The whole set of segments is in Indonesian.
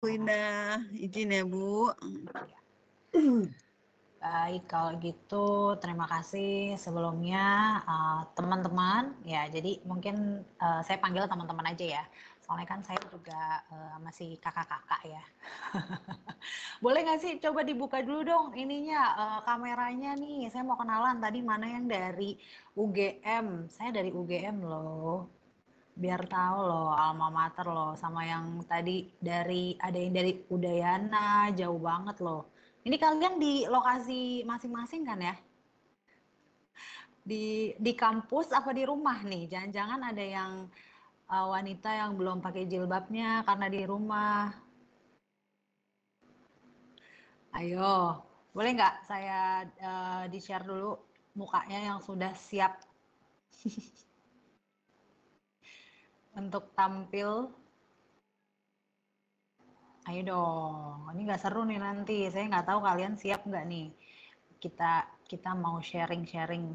Bu Indah, izin ya Bu. Baik, kalau gitu terima kasih sebelumnya teman-teman. Ya, jadi mungkin saya panggil teman-teman aja ya. Soalnya kan saya juga masih kakak-kakak ya. Boleh nggak sih coba dibuka dulu dong ininya kameranya nih. Saya mau kenalan tadi mana yang dari UGM. Saya dari UGM loh. Biar tahu loh alma mater loh sama yang tadi ada yang dari Udayana, jauh banget loh. Ini kalian di lokasi masing-masing kan ya? Di kampus apa di rumah nih? Jangan-jangan ada yang wanita yang belum pakai jilbabnya karena di rumah. Ayo, boleh nggak saya di-share dulu mukanya yang sudah siap untuk tampil? Ayo dong, ini nggak seru nih nanti. Saya nggak tahu kalian siap nggak nih. Kita kita mau sharing-sharing.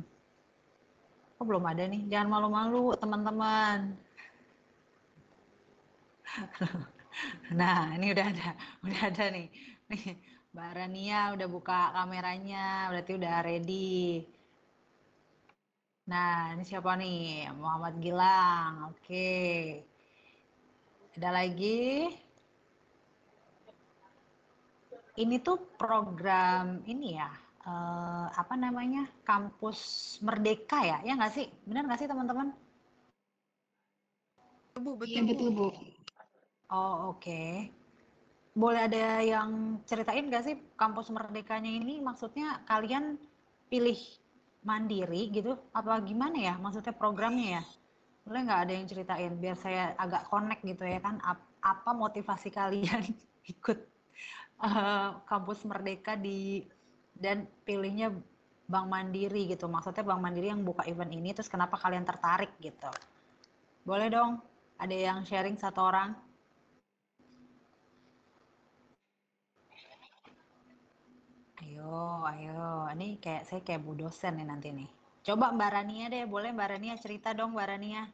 Oh belum ada nih, jangan malu-malu teman-teman. Nah ini udah ada nih. Nih Mbak Rania udah buka kameranya, berarti udah ready. Nah ini siapa nih? Muhammad Gilang, oke. Ada lagi. Ini tuh program ini ya, apa namanya, Kampus Merdeka ya? Ya nggak sih? Benar nggak sih teman-teman? Bu, Iya betul Bu. betul Bu. Oh oke. Boleh ada yang ceritain nggak sih Kampus Merdekanya ini maksudnya kalian pilih mandiri gitu? Apa gimana ya? Maksudnya programnya ya? Boleh nggak ada yang ceritain biar saya agak connect gitu ya kan? Apa motivasi kalian ikut Kampus Merdeka dan pilihnya Bank Mandiri gitu. Maksudnya Bank Mandiri yang buka event ini terus kenapa kalian tertarik gitu. Boleh dong ada yang sharing satu orang? Ayo. Ini saya kayak bu dosen nih nanti nih. Coba Mbak Rania deh, boleh Mbak Rania cerita dong Mbak Rania.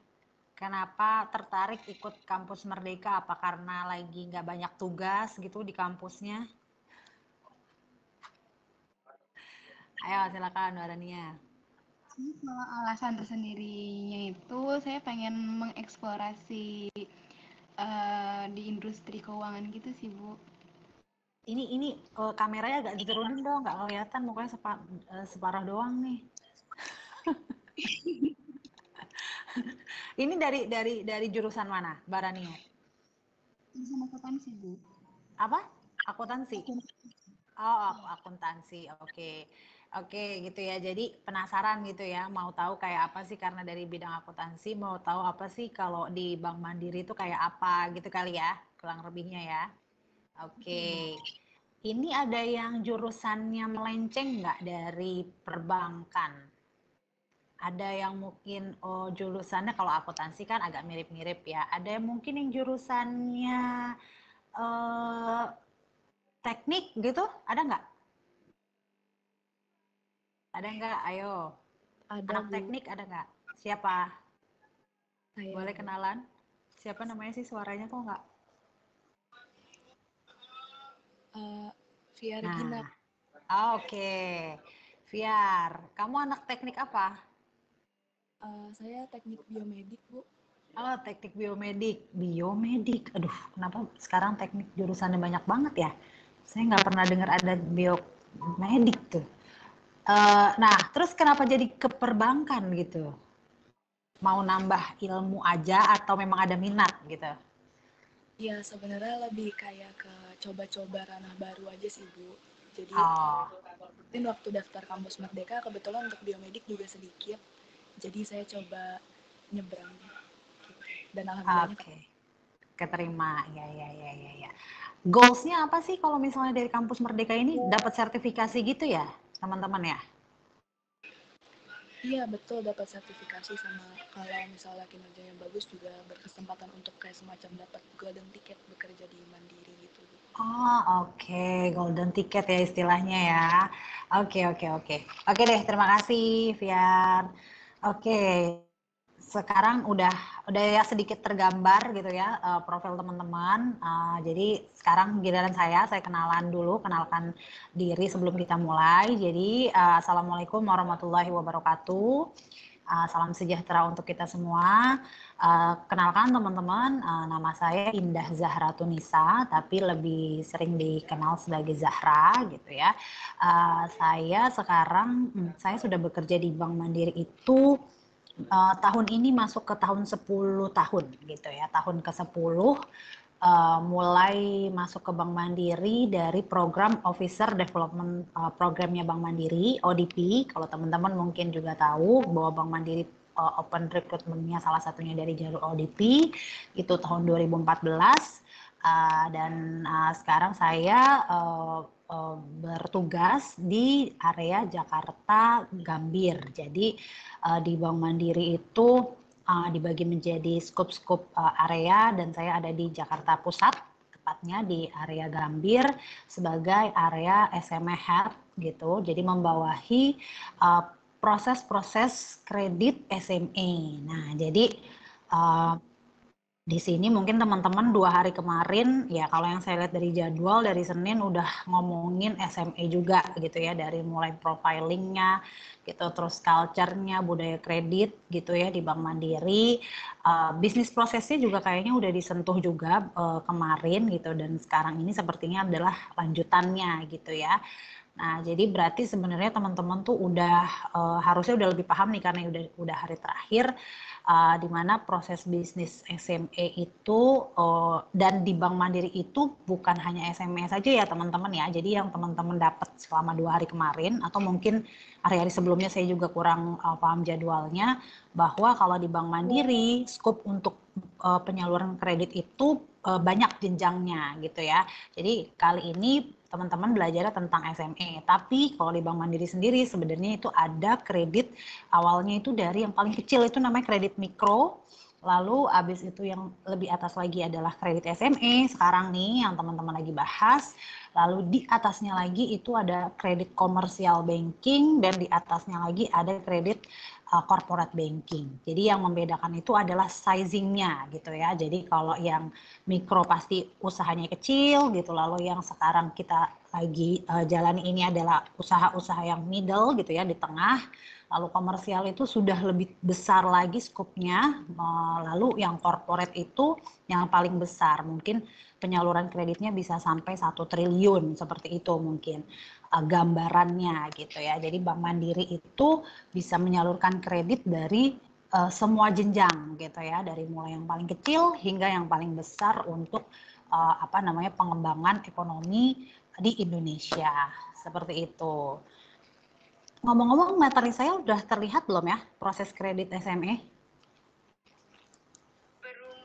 Kenapa tertarik ikut Kampus Merdeka? Apa karena lagi nggak banyak tugas gitu di kampusnya? Ayo silakan Mbak Rania. Kalau alasan tersendirinya itu saya pengen mengeksplorasi di industri keuangan gitu sih Bu. Ini kameranya agak diturunin dong, nggak kelihatan mukanya separah doang nih. Ini dari jurusan mana, Mbak Rania? Sama akuntansi Bu. Apa? Akuntansi. Akuntansi. Oh, akuntansi. Oke. Oke, gitu ya. Jadi penasaran gitu ya, mau tahu kayak apa sih karena dari bidang akuntansi, mau tahu apa sih kalau di Bank Mandiri itu kayak apa gitu kali ya, kurang lebihnya ya. Oke. Betul Bu. Ini ada yang jurusannya melenceng nggak dari perbankan? Ada yang mungkin jurusannya kalau akuntansi kan agak mirip-mirip ya. Ada yang mungkin yang jurusannya eh, teknik gitu, ada nggak? Ada nggak? Ayo, Ada anak Bu, teknik ada nggak? Siapa? saya Boleh Bu. kenalan? Siapa namanya sih suaranya kok nggak? Via Regina, Nah, oke. Fiar, kamu anak teknik apa? saya teknik biomedik Bu. Oh, teknik biomedik. Biomedik. Aduh, kenapa sekarang teknik jurusannya banyak banget ya? Saya nggak pernah dengar ada biomedik tuh. Nah, terus kenapa jadi ke perbankan gitu? Mau nambah ilmu aja atau memang ada minat gitu? Ya sebenarnya lebih kayak ke coba-coba ranah baru aja sih Bu. Jadi Oh, mungkin waktu daftar kampus Merdeka kebetulan untuk biomedik juga sedikit. Jadi saya coba nyebrang gitu. Dan alhamdulillahnya oke. Keterima. Ya. Goals-nya apa sih kalau misalnya dari kampus Merdeka ini dapat sertifikasi gitu ya, teman-teman ya? iya betul dapat sertifikasi sama kalau misalnya kinerjanya bagus juga berkesempatan untuk kayak semacam dapat golden ticket bekerja di Mandiri gitu. Oh, oke. Golden ticket ya istilahnya ya. Oke. Oke deh, terima kasih, Fiar. Oke, sekarang udah ya sedikit tergambar gitu ya profil teman-teman. Jadi sekarang giliran saya kenalkan diri sebelum kita mulai. Jadi Assalamualaikum warahmatullahi wabarakatuh. Salam sejahtera untuk kita semua. Kenalkan teman-teman, nama saya Indah Zahra Tunisa, tapi lebih sering dikenal sebagai Zahra gitu ya. Saya sudah bekerja di Bank Mandiri itu tahun ini masuk ke tahun 10 tahun gitu ya, tahun ke-10 mulai masuk ke Bank Mandiri dari program Officer Development programnya Bank Mandiri, ODP. Kalau teman-teman mungkin juga tahu bahwa Bank Mandiri open recruitment-nya salah satunya dari jalur ODP, itu tahun 2014. Dan sekarang saya bertugas di area Jakarta Gambir. Jadi di Bank Mandiri itu dibagi menjadi skup-skup area dan saya ada di Jakarta Pusat, tepatnya di area Gambir sebagai area SME Head gitu. Jadi membawahi proses-proses kredit SME. Nah, jadi di sini mungkin teman-teman 2 hari kemarin ya, kalau yang saya lihat dari jadwal dari Senin udah ngomongin SME juga gitu ya, dari mulai profilingnya gitu, terus culture-nya, budaya kredit gitu ya di Bank Mandiri. Bisnis prosesnya juga kayaknya udah disentuh juga kemarin gitu, dan sekarang ini sepertinya adalah lanjutannya gitu ya. Nah, jadi berarti sebenarnya teman-teman tuh udah harusnya udah lebih paham nih, karena udah hari terakhir di mana proses bisnis SME itu dan di Bank Mandiri itu bukan hanya SME saja ya teman-teman ya. Jadi yang teman-teman dapat selama 2 hari kemarin, atau mungkin hari-hari sebelumnya saya juga kurang paham jadwalnya, bahwa kalau di Bank Mandiri skop untuk penyaluran kredit itu banyak jenjangnya gitu ya. Jadi kali ini teman-teman belajar tentang SME, tapi kalau di Bank Mandiri sendiri sebenarnya itu ada kredit awalnya itu dari yang paling kecil itu namanya kredit mikro, lalu abis itu yang lebih atas lagi adalah kredit SME sekarang nih yang teman-teman lagi bahas, lalu di atasnya lagi itu ada kredit komersial banking, dan di atasnya lagi ada kredit corporate banking. Jadi yang membedakan itu adalah sizingnya gitu ya. Jadi kalau yang mikro pasti usahanya kecil gitu, lalu yang sekarang kita lagi jalani ini adalah usaha-usaha yang middle gitu ya, di tengah. Lalu komersial itu sudah lebih besar lagi skupnya, lalu yang corporate itu yang paling besar, mungkin penyaluran kreditnya bisa sampai 1 triliun seperti itu mungkin gambarannya gitu ya. Jadi Bank Mandiri itu bisa menyalurkan kredit dari semua jenjang gitu ya, dari mulai yang paling kecil hingga yang paling besar untuk pengembangan ekonomi di Indonesia seperti itu. Ngomong-ngomong, materi saya udah terlihat belum ya proses kredit SME?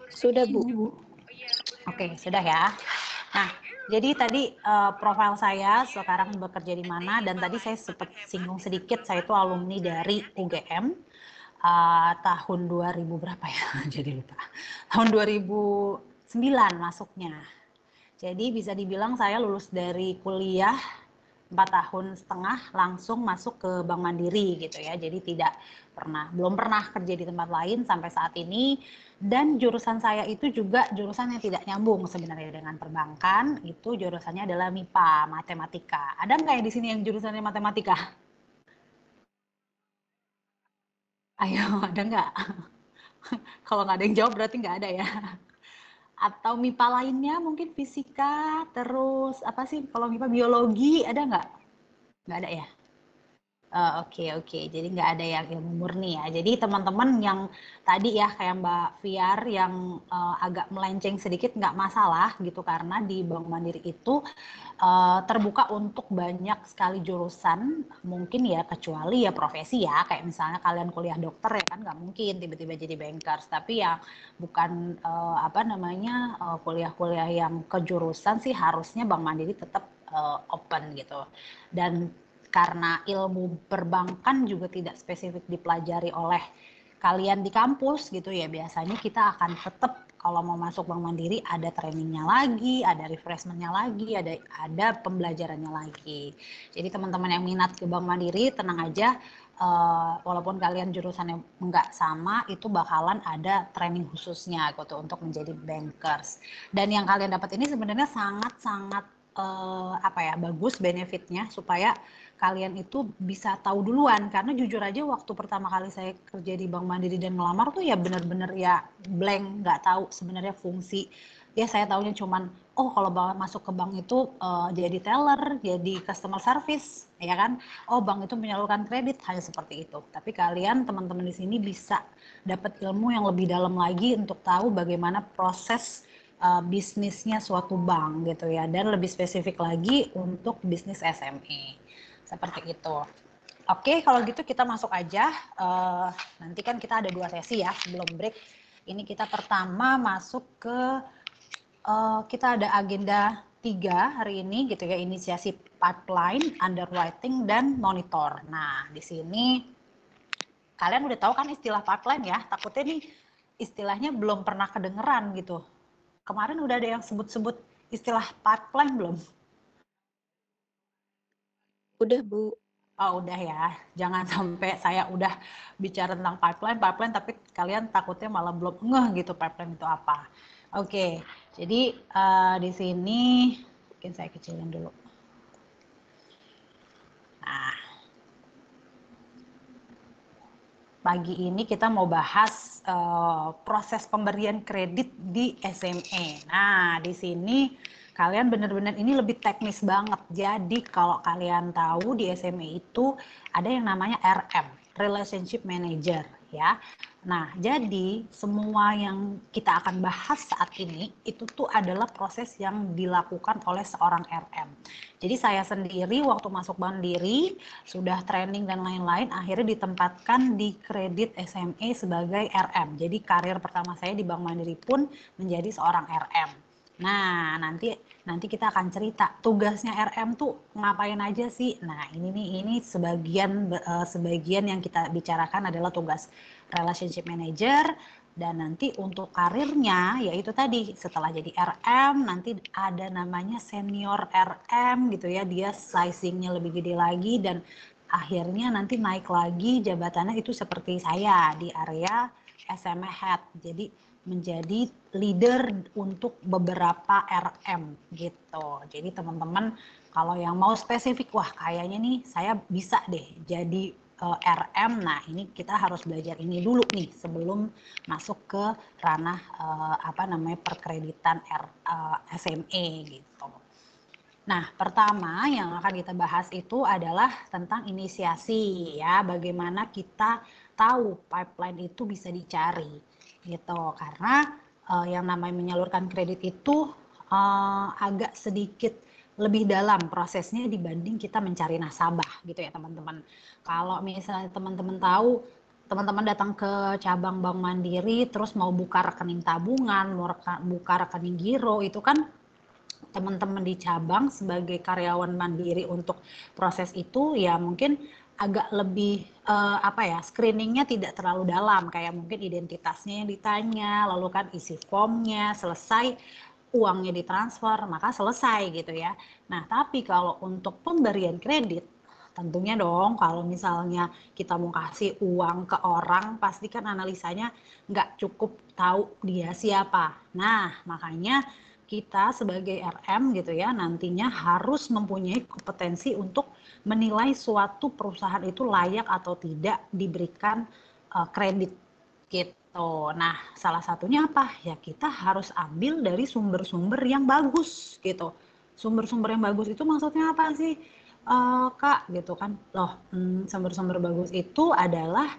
Sudah, Bu. Oke, sudah ya. Nah, jadi tadi profil saya sekarang bekerja di mana, dan tadi saya sempat singgung sedikit, saya itu alumni dari UGM tahun 2000 berapa ya? Jadi lupa. Tahun 2009 masuknya. Jadi bisa dibilang saya lulus dari kuliah 4,5 tahun langsung masuk ke Bank Mandiri gitu ya. Jadi belum pernah kerja di tempat lain sampai saat ini. Dan jurusan saya itu juga jurusan yang tidak nyambung sebenarnya dengan perbankan. Itu jurusannya adalah MIPA, matematika. Ada nggak ya di sini yang jurusannya matematika? Ayo, ada nggak? Kalau nggak ada yang jawab berarti nggak ada ya. Atau MIPA lainnya mungkin fisika, terus apa sih kalau MIPA biologi, ada nggak? Nggak ada ya? Oke. Jadi nggak ada yang ilmu murni ya. Jadi teman-teman yang tadi ya kayak Mbak Fiar yang agak melenceng sedikit nggak masalah gitu, karena di Bank Mandiri itu terbuka untuk banyak sekali jurusan, mungkin ya kecuali ya profesi ya, kayak misalnya kalian kuliah dokter ya kan nggak mungkin tiba-tiba jadi bankers, tapi ya bukan kuliah-kuliah yang kejurusan sih harusnya Bank Mandiri tetap open gitu. Dan karena ilmu perbankan juga tidak spesifik dipelajari oleh kalian di kampus gitu ya, biasanya kita akan tetap kalau mau masuk Bank Mandiri ada trainingnya lagi, ada refreshmentnya lagi, ada pembelajarannya lagi. Jadi teman-teman yang minat ke Bank Mandiri tenang aja, walaupun kalian jurusannya nggak sama, itu bakalan ada training khususnya gitu untuk menjadi bankers. Dan yang kalian dapat ini sebenarnya sangat-sangat bagus benefitnya supaya kalian itu bisa tahu duluan. Karena jujur aja waktu pertama kali saya kerja di Bank Mandiri dan ngelamar tuh ya bener-bener ya blank, nggak tahu sebenarnya fungsi. Ya saya taunya cuman kalau masuk ke bank itu jadi teller, jadi customer service, ya kan? Oh, bank itu menyalurkan kredit, hanya seperti itu. Tapi kalian teman-teman di sini bisa dapat ilmu yang lebih dalam lagi untuk tahu bagaimana proses bisnisnya suatu bank gitu ya, dan lebih spesifik lagi untuk bisnis SME seperti itu. Oke, kalau gitu kita masuk aja. Nanti kan kita ada 2 sesi ya sebelum break. Ini kita pertama masuk ke kita ada agenda 3 hari ini gitu ya, inisiasi pipeline, underwriting, dan monitor. Nah, di sini kalian udah tahu kan istilah pipeline ya? Takutnya nih istilahnya belum pernah kedengeran gitu. Kemarin udah ada yang sebut-sebut istilah pipeline belum? Udah, Bu. Oh, udah ya. Jangan sampai saya udah bicara tentang pipeline, tapi kalian takutnya malah belum ngeh gitu pipeline itu apa. Oke, jadi di sini mungkin saya kecilin dulu. Nah, pagi ini kita mau bahas proses pemberian kredit di SME. Nah, di sini kalian benar-benar ini lebih teknis banget. Jadi kalau kalian tahu di SME itu ada yang namanya RM, Relationship Manager ya. Nah, jadi semua yang kita akan bahas saat ini itu tuh adalah proses yang dilakukan oleh seorang RM. Jadi saya sendiri waktu masuk Mandiri sudah training dan lain-lain, akhirnya ditempatkan di kredit SME sebagai RM. Jadi karir pertama saya di Bank Mandiri pun menjadi seorang RM. Nah, nanti kita akan cerita tugasnya RM tuh ngapain aja sih. Nah, ini sebagian yang kita bicarakan adalah tugas relationship manager, dan nanti untuk karirnya yaitu tadi setelah jadi RM nanti ada namanya senior RM gitu ya, dia sizingnya lebih gede lagi dan akhirnya nanti naik lagi jabatannya itu seperti saya di area SME Head, jadi menjadi leader untuk beberapa RM gitu. Jadi teman-teman kalau yang mau spesifik, wah kayaknya nih saya bisa deh jadi RM, nah ini kita harus belajar ini dulu nih sebelum masuk ke ranah perkreditan SME gitu. Nah, pertama yang akan kita bahas itu adalah tentang inisiasi ya, bagaimana kita tahu pipeline itu bisa dicari gitu. Karena yang namanya menyalurkan kredit itu agak sedikit lebih dalam prosesnya dibanding kita mencari nasabah gitu ya teman-teman. Kalau misalnya teman-teman tahu, teman-teman datang ke cabang Bank Mandiri terus mau buka rekening tabungan, mau buka rekening giro, itu kan teman-teman di cabang sebagai karyawan mandiri untuk proses itu ya mungkin agak lebih screeningnya tidak terlalu dalam, kayak mungkin identitasnya yang ditanya, lalu kan isi formnya, selesai uangnya ditransfer, maka selesai gitu ya. Nah, tapi kalau untuk pemberian kredit, tentunya dong kalau misalnya kita mau kasih uang ke orang, pasti kan analisanya nggak cukup tahu dia siapa. Nah, makanya kita sebagai RM gitu ya, nantinya harus mempunyai kompetensi untuk menilai suatu perusahaan itu layak atau tidak diberikan kredit gitu. Nah, salah satunya apa? Ya kita harus ambil dari sumber-sumber yang bagus gitu. Sumber-sumber yang bagus itu maksudnya apa sih, Kak? Gitu kan. Loh, sumber-sumber bagus itu adalah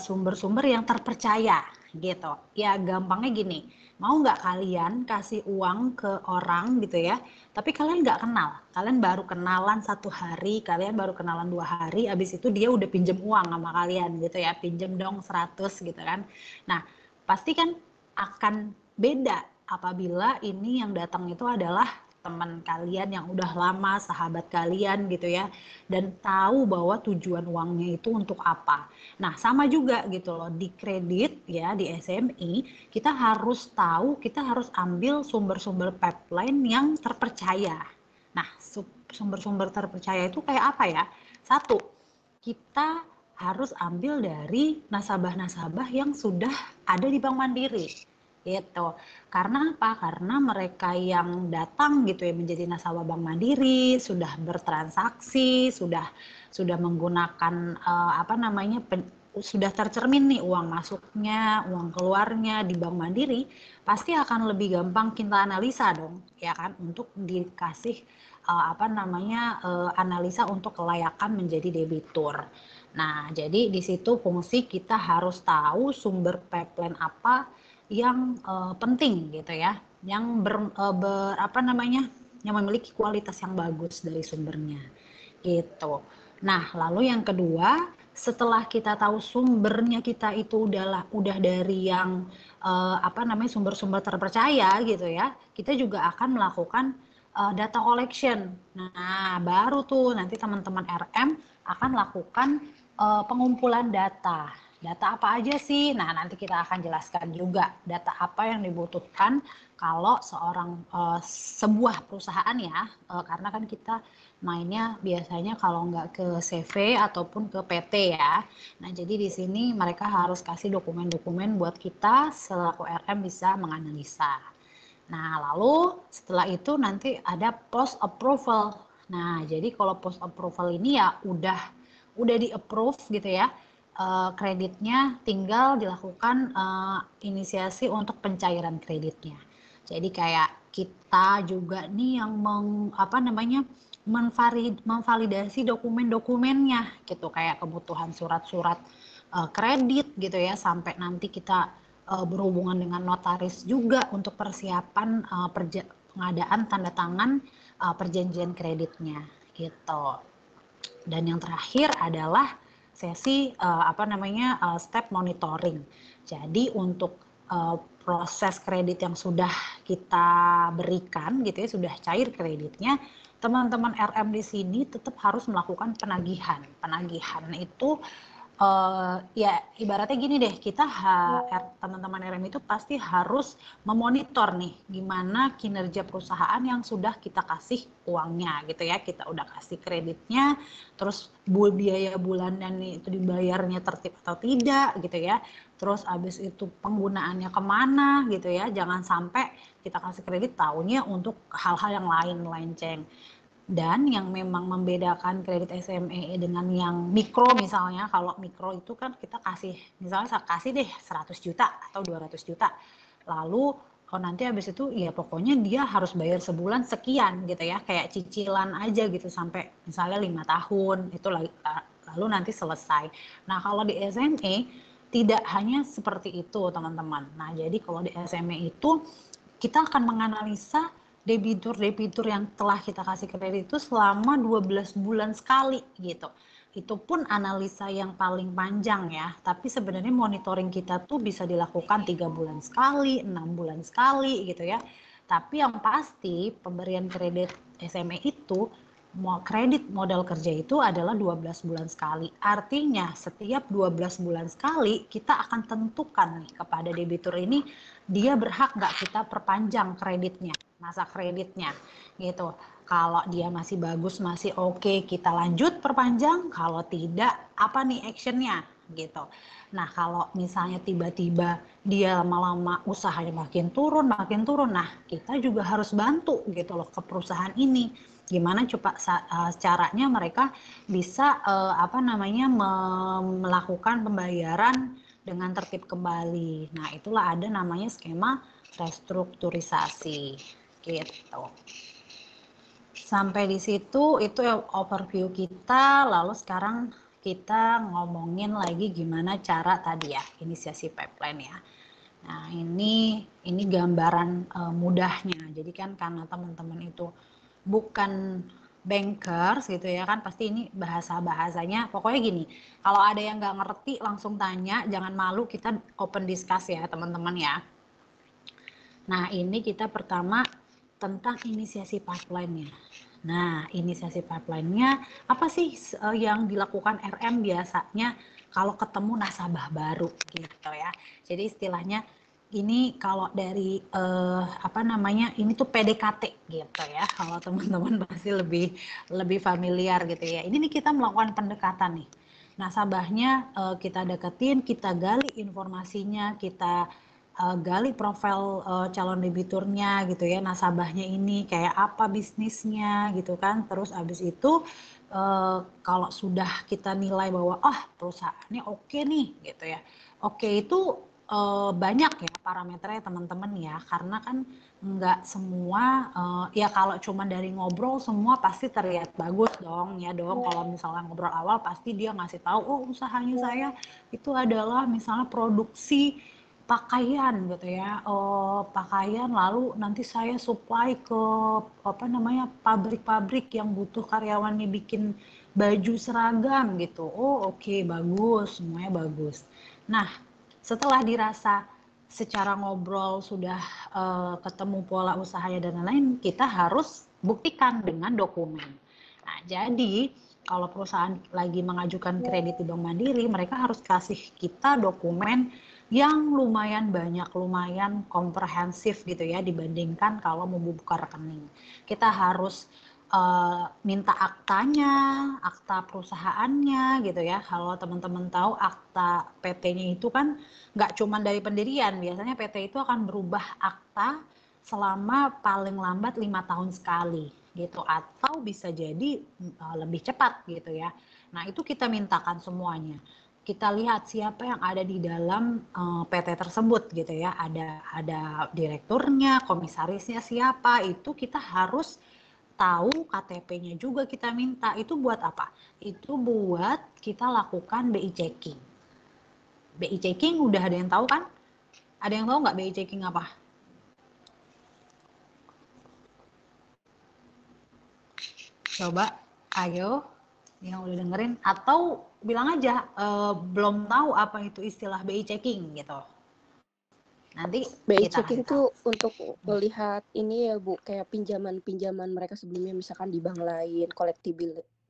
sumber-sumber yang terpercaya gitu. Ya gampangnya gini, mau nggak kalian kasih uang ke orang gitu ya, tapi kalian nggak kenal, kalian baru kenalan 1 hari, kalian baru kenalan 2 hari, abis itu dia udah pinjem uang sama kalian gitu ya, pinjem dong 100 gitu kan. Nah pasti kan akan beda apabila ini yang datang itu adalah teman kalian yang udah lama, sahabat kalian gitu ya, dan tahu bahwa tujuan uangnya itu untuk apa. Nah, sama juga gitu loh, di kredit ya, di SME, kita harus tahu, kita harus ambil sumber-sumber pipeline yang terpercaya. Nah, sumber-sumber terpercaya itu kayak apa ya? Satu, kita harus ambil dari nasabah-nasabah yang sudah ada di Bank Mandiri gitu. Karena apa? Karena mereka yang datang gitu ya menjadi nasabah Bank Mandiri sudah bertransaksi, sudah menggunakan sudah tercermin nih uang masuknya, uang keluarnya di Bank Mandiri, pasti akan lebih gampang kita analisa dong, ya kan, untuk dikasih analisa untuk kelayakan menjadi debitur. Nah, jadi di situ fungsi kita harus tahu sumber pipeline apa yang penting gitu ya, yang yang memiliki kualitas yang bagus dari sumbernya gitu. Nah, lalu yang kedua, setelah kita tahu sumbernya kita itu udah dari yang sumber-sumber terpercaya gitu ya, kita juga akan melakukan data collection. Nah, baru tuh nanti teman-teman RM akan lakukan pengumpulan data. Data apa aja sih? Nah, nanti kita akan jelaskan juga data apa yang dibutuhkan kalau sebuah perusahaan ya, karena kan kita mainnya biasanya kalau nggak ke CV ataupun ke PT ya. Nah, jadi di sini mereka harus kasih dokumen-dokumen buat kita selaku RM bisa menganalisa. Nah, lalu setelah itu nanti ada post approval. Nah, jadi kalau post approval ini ya udah di approve gitu ya. Kreditnya tinggal dilakukan inisiasi untuk pencairan kreditnya. Jadi kayak kita juga nih yang memvalidasi dokumen-dokumennya gitu, kayak kebutuhan surat-surat kredit gitu ya, sampai nanti kita berhubungan dengan notaris juga untuk persiapan pengadaan tanda tangan perjanjian kreditnya gitu. Dan yang terakhir adalah sesi step monitoring. Jadi untuk proses kredit yang sudah kita berikan gitu ya, sudah cair kreditnya, teman-teman RM di sini tetap harus melakukan penagihan. Penagihan itu ya ibaratnya gini deh, kita teman-teman RM itu pasti harus memonitor nih gimana kinerja perusahaan yang sudah kita kasih uangnya gitu ya, kita udah kasih kreditnya, terus biaya bulanan itu dibayarnya tertib atau tidak gitu ya, terus abis itu penggunaannya kemana gitu ya, jangan sampai kita kasih kredit taunya untuk hal-hal yang lain melenceng. Dan yang memang membedakan kredit SME dengan yang mikro misalnya, kalau mikro itu kan kita kasih deh 100 juta atau 200 juta. Lalu kalau nanti habis itu ya pokoknya dia harus bayar sebulan sekian gitu ya, kayak cicilan aja gitu sampai misalnya 5 tahun itu lalu nanti selesai. Nah, kalau di SME tidak hanya seperti itu teman-teman. Nah, jadi kalau di SME itu kita akan menganalisa debitur yang telah kita kasih kredit itu selama 12 bulan sekali gitu. Itu pun analisa yang paling panjang ya, tapi sebenarnya monitoring kita tuh bisa dilakukan 3 bulan sekali, 6 bulan sekali gitu ya. Tapi yang pasti pemberian kredit SME itu, kredit modal kerja itu adalah 12 bulan sekali. Artinya setiap 12 bulan sekali kita akan tentukan nih kepada debitur ini dia berhak nggak kita perpanjang kreditnya, masa kreditnya gitu. Kalau dia masih bagus, masih oke, kita lanjut perpanjang. Kalau tidak, apa nih actionnya gitu. Nah, kalau misalnya tiba-tiba dia lama-lama usahanya makin turun, nah kita juga harus bantu gitu loh ke perusahaan ini. Gimana coba caranya mereka bisa melakukan pembayaran dengan tertib kembali. Nah, itulah ada namanya skema restrukturisasi gitu. Sampai di situ itu overview kita, lalu sekarang kita ngomongin lagi gimana cara tadi ya inisiasi pipeline ya. Nah, ini gambaran mudahnya. Jadi kan karena teman-teman itu bukan bankers gitu ya kan, pasti ini bahasanya pokoknya gini, kalau ada yang nggak ngerti langsung tanya, jangan malu, kita open discuss ya teman-teman ya. Nah, ini kita pertama tentang inisiasi pipeline-nya. Nah, inisiasi pipeline-nya apa sih yang dilakukan RM biasanya kalau ketemu nasabah baru gitu ya. Jadi istilahnya ini kalau dari ini tuh PDKT gitu ya. Kalau teman-teman pasti lebih familiar gitu ya. Ini nih kita melakukan pendekatan nih. Nasabahnya kita deketin, kita gali informasinya, kita gali profil calon debiturnya gitu ya, nasabahnya ini kayak apa bisnisnya gitu kan. Terus abis itu kalau sudah kita nilai bahwa perusahaannya oke nih gitu ya. Oke itu banyak ya parameternya teman-teman ya, karena kan nggak semua ya kalau cuma dari ngobrol semua pasti terlihat bagus dong ya dong. Kalau misalnya ngobrol awal pasti dia ngasih tahu usahanya saya itu adalah misalnya produksi pakaian gitu ya, pakaian lalu nanti saya supply ke pabrik-pabrik yang butuh karyawannya bikin baju seragam gitu. Oke, bagus, semuanya bagus. Nah, setelah dirasa secara ngobrol sudah ketemu pola usahanya dan lain-lain, kita harus buktikan dengan dokumen. Nah, jadi kalau perusahaan lagi mengajukan kredit di Bank Mandiri, mereka harus kasih kita dokumen yang lumayan banyak, lumayan komprehensif gitu ya dibandingkan kalau mau buka rekening. Kita harus minta aktanya, akta perusahaannya gitu ya. Kalau teman-teman tahu akta PT-nya itu kan nggak cuma dari pendirian, biasanya PT itu akan berubah akta selama paling lambat 5 tahun sekali gitu, atau bisa jadi lebih cepat gitu ya. Nah itu kita mintakan semuanya. Kita lihat siapa yang ada di dalam PT tersebut gitu ya. Ada direkturnya, komisarisnya siapa, itu kita harus tahu, KTP-nya juga kita minta. Itu buat apa? Itu buat kita lakukan BI checking. BI checking udah ada yang tahu kan? Ada yang tahu nggak BI checking apa? Coba, ayo yang udah dengerin, atau bilang aja belum tahu apa itu istilah BI checking gitu. Nanti BI kita checking tuh untuk melihat ini ya Bu, kayak pinjaman mereka sebelumnya misalkan di bank lain,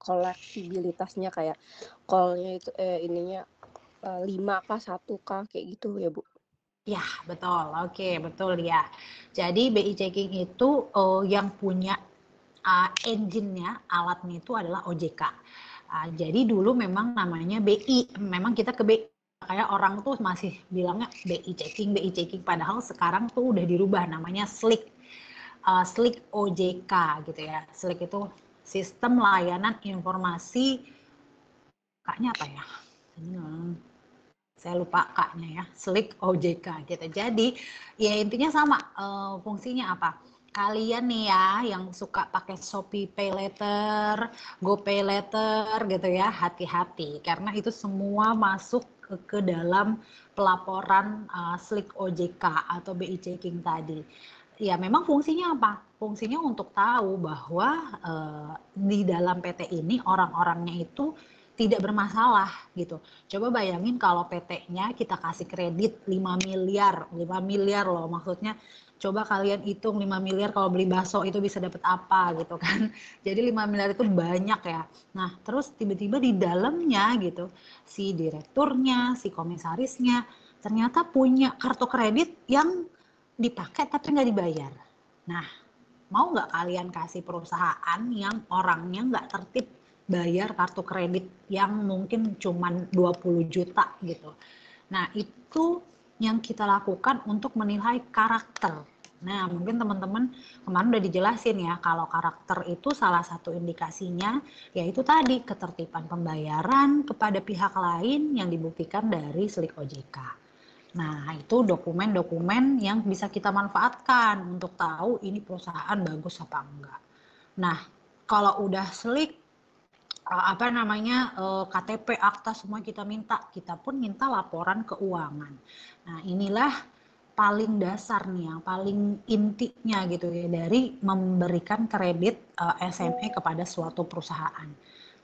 kolektibilitasnya kayak call-nya itu ininya 5K, 1K kayak gitu ya Bu. Ya, betul. Oke, betul ya. Jadi BI checking itu yang punya engine-nya, alatnya itu adalah OJK. Jadi dulu memang namanya BI, memang kita ke BI. Kayak orang tuh masih bilangnya BI checking, padahal sekarang tuh udah dirubah namanya SLIC, SLIC OJK gitu ya. SLIC itu Sistem Layanan Informasi, kaknya apa ya? Saya lupa kaknya ya, SLIC OJK gitu. Jadi ya intinya sama, fungsinya apa? Kalian nih ya yang suka pakai Shopee Pay Later, GoPay Later gitu ya, hati-hati karena itu semua masuk ke dalam pelaporan SLIC OJK atau BI checking tadi. Ya memang fungsinya apa? Fungsinya untuk tahu bahwa di dalam PT ini orang-orangnya itu tidak bermasalah gitu. Coba bayangin kalau PT-nya kita kasih kredit 5 miliar loh, maksudnya coba kalian hitung 5 miliar kalau beli bakso itu bisa dapat apa gitu kan. Jadi 5 miliar itu banyak ya. Nah terus tiba-tiba di dalamnya gitu si direkturnya, si komisarisnya ternyata punya kartu kredit yang dipakai tapi nggak dibayar. Nah mau nggak kalian kasih perusahaan yang orangnya nggak tertib bayar kartu kredit yang mungkin cuma 20 juta gitu. Nah itu yang kita lakukan untuk menilai karakter. Nah mungkin teman-teman kemarin udah dijelasin ya, kalau karakter itu salah satu indikasinya yaitu tadi ketertiban pembayaran kepada pihak lain yang dibuktikan dari SLIC OJK. Nah itu dokumen-dokumen yang bisa kita manfaatkan untuk tahu ini perusahaan bagus apa enggak. Nah kalau udah SLIC KTP, akta semua kita minta. Kita pun minta laporan keuangan. Nah, inilah paling dasar nih, yang paling intinya gitu ya dari memberikan kredit SME kepada suatu perusahaan.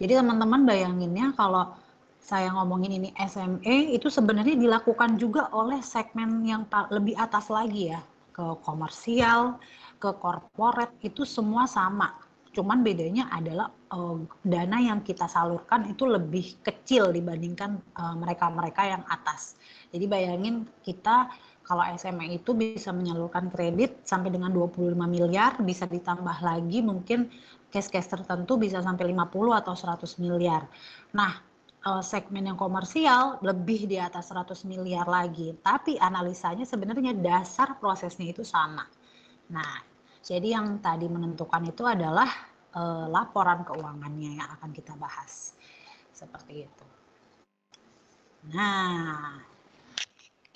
Jadi teman-teman bayanginnya kalau saya ngomongin ini SME itu sebenarnya dilakukan juga oleh segmen yang lebih atas lagi ya, ke komersial, ke corporate itu semua sama. Cuman bedanya adalah dana yang kita salurkan itu lebih kecil dibandingkan mereka-mereka yang atas. Jadi bayangin kita kalau SME itu bisa menyalurkan kredit sampai dengan 25 miliar, bisa ditambah lagi mungkin case-case tertentu bisa sampai 50 atau 100 miliar. Nah, segmen yang komersial lebih di atas 100 miliar lagi. Tapi analisanya sebenarnya dasar prosesnya itu sama. Nah, jadi yang tadi menentukan itu adalah laporan keuangannya yang akan kita bahas. Seperti itu. Nah,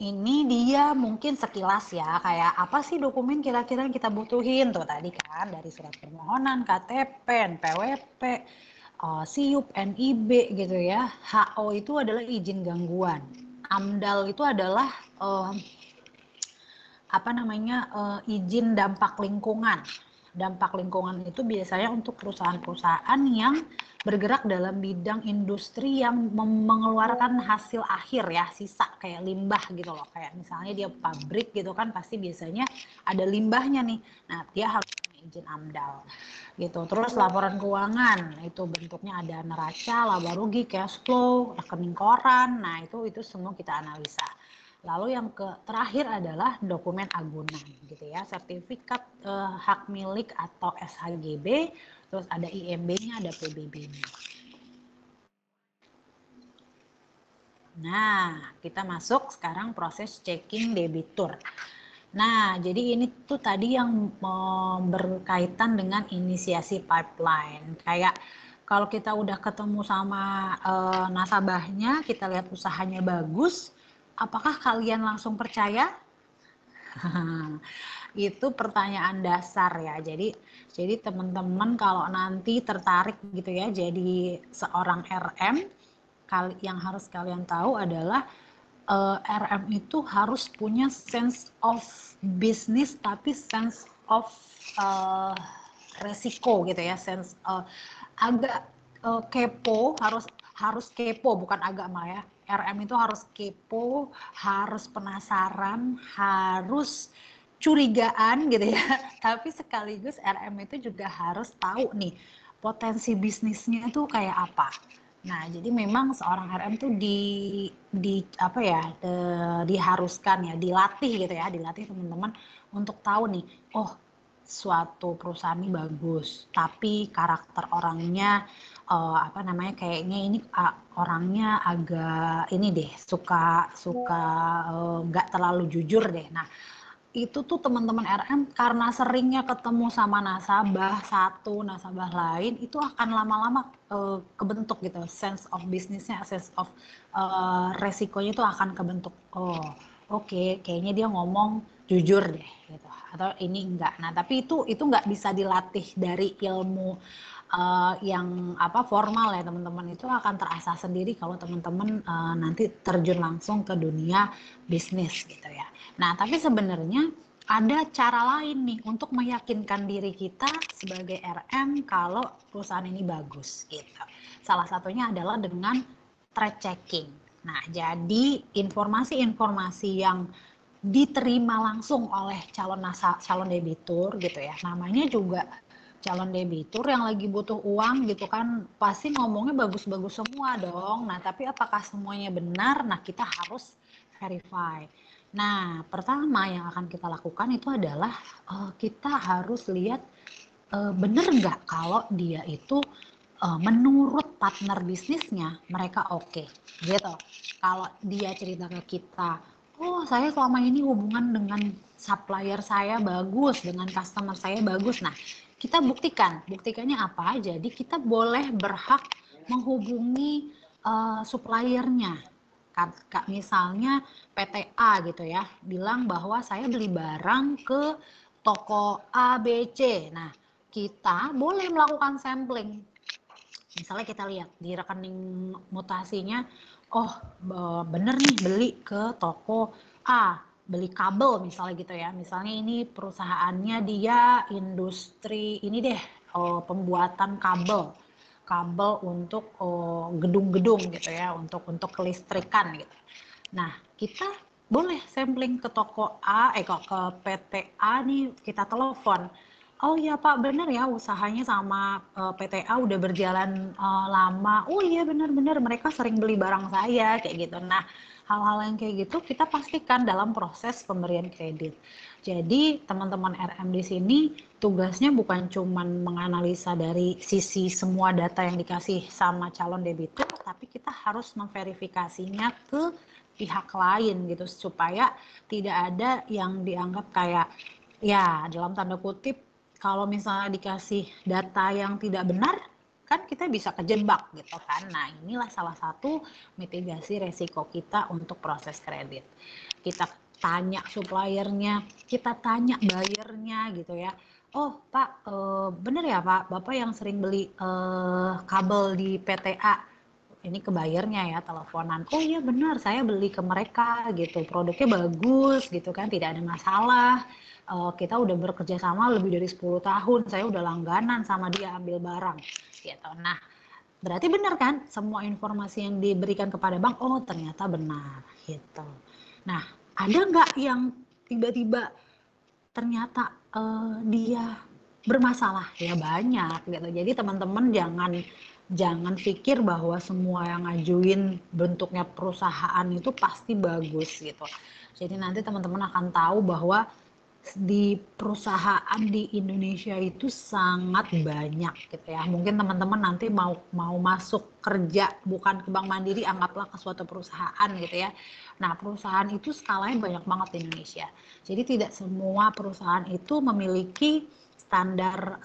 ini dia mungkin sekilas ya, kayak apa sih dokumen kira-kira yang kita butuhin tuh tadi kan, dari surat permohonan, KTP, NPWP, SIUP, NIB gitu ya. HO itu adalah izin gangguan. AMDAL itu adalah izin dampak lingkungan. Dampak lingkungan itu biasanya untuk perusahaan-perusahaan yang bergerak dalam bidang industri yang mengeluarkan hasil akhir ya, sisa kayak limbah gitu loh. Kayak misalnya dia pabrik gitu kan, pasti biasanya ada limbahnya nih. Nah, dia harus punya izin AMDAL gitu. Terus laporan keuangan, itu bentuknya ada neraca, laba rugi, cash flow, rekening koran. Nah, itu semua kita analisa. Lalu yang terakhir adalah dokumen agunan gitu ya, sertifikat hak milik atau SHGB, terus ada IMB-nya, ada PBB-nya. Nah, kita masuk sekarang proses checking debitur. Nah, jadi ini tuh tadi yang berkaitan dengan inisiasi pipeline. Kayak kalau kita udah ketemu sama nasabahnya, kita lihat usahanya bagus, apakah kalian langsung percaya? Itu pertanyaan dasar ya. Jadi teman-teman kalau nanti tertarik gitu ya jadi seorang RM, yang harus kalian tahu adalah RM itu harus punya sense of business tapi sense of resiko gitu ya, sense agak kepo, harus kepo, bukan agak malah ya. RM itu harus kepo, harus penasaran, harus curigaan gitu ya. Tapi sekaligus RM itu juga harus tahu nih potensi bisnisnya itu kayak apa. Nah, jadi memang seorang RM tuh diharuskan ya, dilatih gitu ya, dilatih teman-teman untuk tahu nih, oh suatu perusahaan ini bagus, tapi karakter orangnya kayaknya ini orangnya agak ini deh, suka nggak terlalu jujur deh. Nah, itu tuh teman-teman RM karena seringnya ketemu sama nasabah satu, nasabah lain, itu akan lama-lama kebentuk gitu, sense of business-nya, sense of resikonya itu akan kebentuk. Oh, oke, kayaknya dia ngomong jujur deh gitu, atau ini enggak. Nah, tapi itu nggak bisa dilatih dari ilmu yang formal ya teman-teman. Itu akan terasah sendiri kalau teman-teman nanti terjun langsung ke dunia bisnis gitu ya. Nah, tapi sebenarnya ada cara lain nih untuk meyakinkan diri kita sebagai RM kalau perusahaan ini bagus gitu. Salah satunya adalah dengan trade checking. Nah, jadi informasi-informasi yang diterima langsung oleh calon debitur gitu ya. Namanya juga calon debitur yang lagi butuh uang gitu kan, pasti ngomongnya bagus-bagus semua dong. Nah, tapi apakah semuanya benar? Nah, kita harus verify. Nah, pertama yang akan kita lakukan itu adalah kita harus lihat benar nggak kalau dia itu menurut partner bisnisnya mereka oke, gitu. Kalau dia cerita ke kita, oh saya selama ini hubungan dengan supplier saya bagus, dengan customer saya bagus. Nah, kita buktikannya apa? Jadi kita boleh berhak menghubungi suppliernya. Misalnya PTA gitu ya, bilang bahwa saya beli barang ke toko ABC. Nah, kita boleh melakukan sampling. Misalnya kita lihat di rekening mutasinya, oh bener nih beli ke toko A, beli kabel misalnya gitu ya. Misalnya ini perusahaannya dia industri ini deh, pembuatan kabel untuk gedung-gedung gitu ya, untuk kelistrikan gitu. Nah, kita boleh sampling ke toko A, ke PTA nih, kita telepon. Oh iya Pak, benar ya usahanya sama PTA udah berjalan lama. Oh iya benar-benar mereka sering beli barang saya kayak gitu. Nah, hal-hal yang kayak gitu kita pastikan dalam proses pemberian kredit. Jadi teman-teman RM di sini tugasnya bukan cuma menganalisa dari sisi semua data yang dikasih sama calon debitur, tapi kita harus memverifikasinya ke pihak lain gitu supaya tidak ada yang dianggap kayak ya dalam tanda kutip kalau misalnya dikasih data yang tidak benar kan kita bisa kejebak gitu kan. Nah, inilah salah satu mitigasi resiko kita untuk proses kredit. Kita tanya suppliernya, kita tanya buyernya gitu ya. Oh Pak, bener ya Pak, Bapak yang sering beli kabel di PTA, ini ke buyernya ya teleponan. Oh iya benar, saya beli ke mereka gitu, produknya bagus gitu kan, tidak ada masalah. Kita udah bekerja sama lebih dari 10 tahun, saya udah langganan sama dia ambil barang gitu. Nah, berarti benar kan semua informasi yang diberikan kepada bank, oh ternyata benar gitu. Nah, ada nggak yang tiba-tiba ternyata dia bermasalah? Ya banyak gitu. Jadi teman-teman jangan pikir bahwa semua yang ngajuin bentuknya perusahaan itu pasti bagus gitu. Jadi nanti teman-teman akan tahu bahwa di perusahaan di Indonesia itu sangat banyak gitu ya. Mungkin teman-teman nanti mau masuk kerja bukan ke Bank Mandiri, anggaplah ke suatu perusahaan gitu ya. Nah, perusahaan itu skalanya banyak banget di Indonesia. Jadi tidak semua perusahaan itu memiliki standar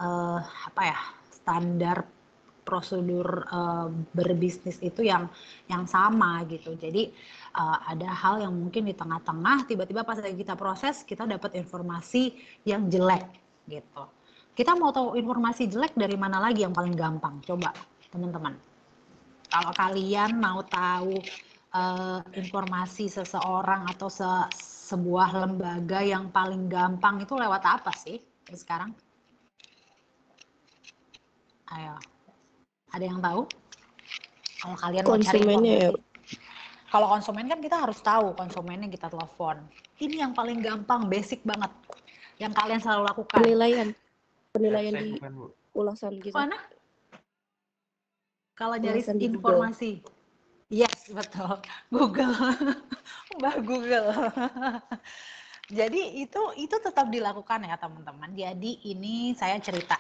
standar prosedur berbisnis itu yang sama gitu. Jadi ada hal yang mungkin di tengah-tengah tiba-tiba pas lagi kita proses kita dapat informasi yang jelek gitu. Kita mau tahu informasi jelek dari mana lagi yang paling gampang? Coba teman-teman. Kalau kalian mau tahu informasi seseorang atau sebuah lembaga yang paling gampang itu lewat apa sih sekarang? Ayo. Ada yang tahu? Kalau kalian mau cari Konsumennya ya. informasi. Kalau konsumen kan kita harus tahu konsumennya kita telepon. Ini yang paling gampang, basic banget. Yang kalian selalu lakukan. Penilaian di ulasan gitu. Mana? Kalau nyari Ulasan di informasi. Yes, betul. Google. Mbak Google. Jadi itu tetap dilakukan ya teman-teman. Jadi ini saya cerita.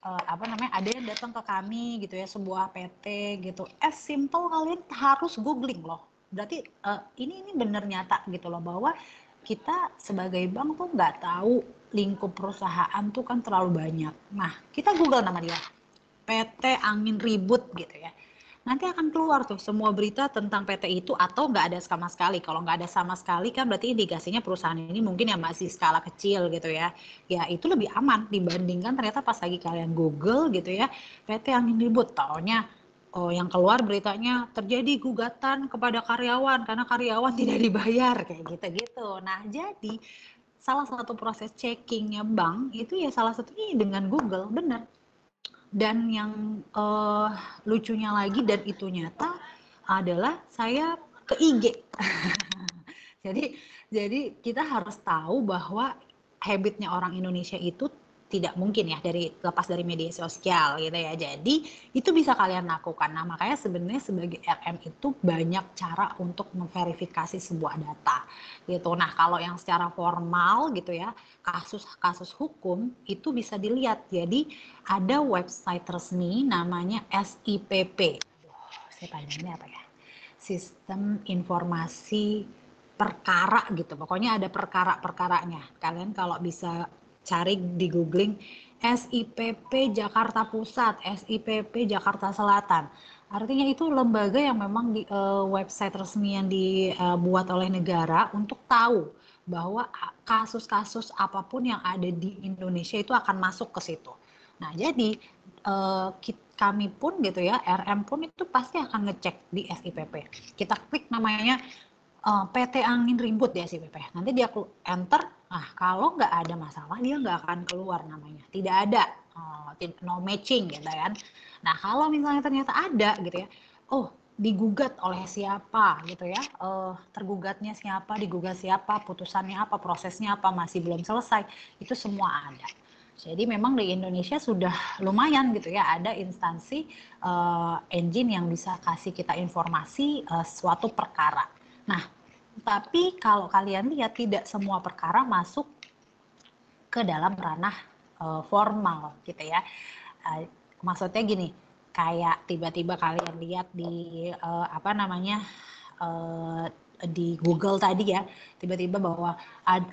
Ada yang datang ke kami gitu ya, sebuah PT gitu, as simple kalian harus googling loh. Berarti ini benar nyata gitu loh, bahwa kita sebagai bank tuh nggak tahu lingkup perusahaan tuh kan terlalu banyak. Nah, kita google nama dia, PT Angin Ribut gitu ya. Nanti akan keluar tuh semua berita tentang PT itu, atau nggak ada sama sekali. Kalau nggak ada sama sekali kan berarti indikasinya perusahaan ini mungkin yang masih skala kecil gitu ya. Ya itu lebih aman dibandingkan ternyata pas lagi kalian Google gitu ya, PT Angin Ribut, taunya yang keluar beritanya terjadi gugatan kepada karyawan karena karyawan tidak dibayar kayak gitu-gitu. Nah jadi salah satu proses checkingnya bank itu ya salah satunya dengan Google, bener. Dan yang lucunya lagi dan itu nyata adalah saya ke IG. jadi kita harus tahu bahwa habitnya orang Indonesia itu tidak mungkin ya lepas dari media sosial gitu ya. Jadi itu bisa kalian lakukan. Nah, makanya sebenarnya sebagai RM itu banyak cara untuk memverifikasi sebuah data gitu. Nah, kalau yang secara formal gitu ya, kasus hukum itu bisa dilihat. Jadi ada website resmi namanya SIPP. Saya panjangnya apa ya? Sistem Informasi Perkara gitu. Pokoknya ada perkara-perkaranya. Kalian kalau bisa cari di googling SIPP Jakarta Pusat, SIPP Jakarta Selatan. Artinya itu lembaga yang memang di website resmi yang dibuat oleh negara untuk tahu bahwa kasus-kasus apapun yang ada di Indonesia itu akan masuk ke situ. Nah, jadi kami pun gitu ya, RM pun itu pasti akan ngecek di SIPP. Kita klik namanya PT Angin Ribut di SIPP. Nanti dia enter. Nah, kalau nggak ada masalah, dia nggak akan keluar namanya. Tidak ada, no matching gitu kan. Nah, kalau misalnya ternyata ada gitu ya, oh digugat oleh siapa gitu ya, tergugatnya siapa, digugat siapa, putusannya apa, prosesnya apa, masih belum selesai, itu semua ada. Jadi memang di Indonesia sudah lumayan gitu ya, ada instansi engine yang bisa kasih kita informasi suatu perkara. Nah, Tapi kalau kalian lihat tidak semua perkara masuk ke dalam ranah formal gitu ya. Maksudnya gini, kayak tiba-tiba kalian lihat di di Google tadi ya, tiba-tiba bahwa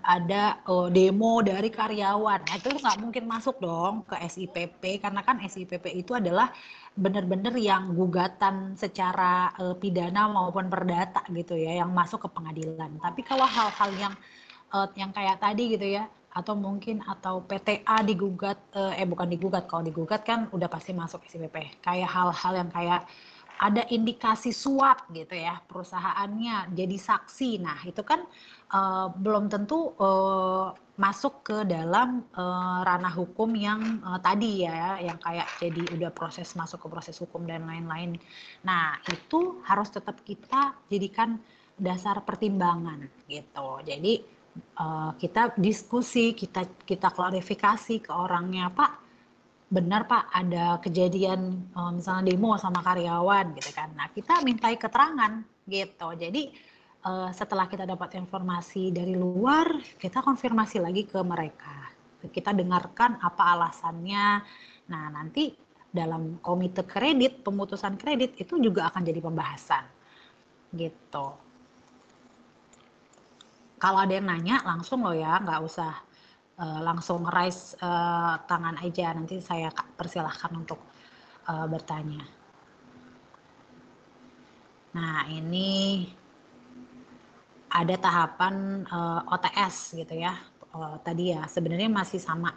ada demo dari karyawan. Nah, itu nggak mungkin masuk dong ke SIPP, karena kan SIPP itu adalah benar-benar yang gugatan secara pidana maupun perdata gitu ya, yang masuk ke pengadilan. Tapi kalau hal-hal yang kayak tadi gitu ya, atau mungkin atau PTA digugat, bukan digugat, kalau digugat kan udah pasti masuk SIPP. Kayak hal-hal yang kayak ada indikasi suap gitu ya, perusahaannya jadi saksi. Nah, itu kan belum tentu masuk ke dalam ranah hukum yang tadi ya, yang kayak jadi udah masuk ke proses hukum dan lain-lain. Nah, itu harus tetap kita jadikan dasar pertimbangan gitu. Jadi kita diskusi, kita klarifikasi ke orangnya, Pak, benar Pak ada kejadian misalnya demo sama karyawan gitu kan. Nah, kita mintai keterangan gitu. Jadi setelah kita dapat informasi dari luar, kita konfirmasi lagi ke mereka. Kita dengarkan apa alasannya. Nah, nanti dalam komite kredit, pemutusan kredit itu juga akan jadi pembahasan gitu. Kalau ada yang nanya langsung loh ya, nggak usah langsung raise tangan aja, nanti saya persilahkan untuk bertanya. Nah, ini ada tahapan OTS gitu ya. Tadi ya sebenarnya masih sama.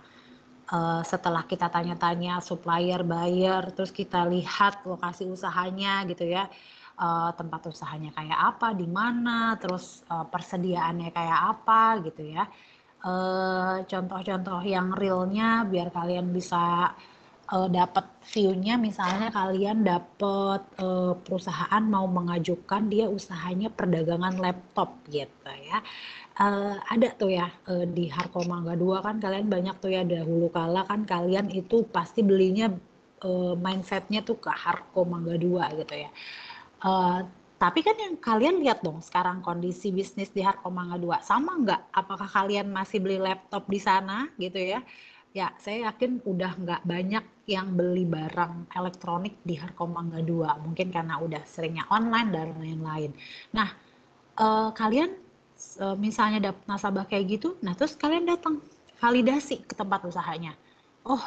Setelah kita tanya-tanya supplier, buyer, terus kita lihat lokasi usahanya gitu ya. Tempat usahanya kayak apa, di mana, terus persediaannya kayak apa gitu ya. Contoh-contoh yang realnya biar kalian bisa dapat view-nya. Misalnya kalian dapat perusahaan mau mengajukan dia usahanya perdagangan laptop gitu ya. Ada tuh ya di Harko Mangga 2 kan kalian banyak tuh ya, dahulu kala kan kalian itu pasti belinya mindsetnya tuh ke Harko Mangga 2 gitu ya. Tapi kan yang kalian lihat dong sekarang kondisi bisnis di Harko Mangga 2 sama nggak? Apakah kalian masih beli laptop di sana gitu ya? Ya, saya yakin udah nggak banyak yang beli barang elektronik di Harko Mangga 2. Mungkin karena udah seringnya online dan lain-lain. Nah, kalian misalnya dapat nasabah kayak gitu, nah terus kalian datang validasi ke tempat usahanya. Oh,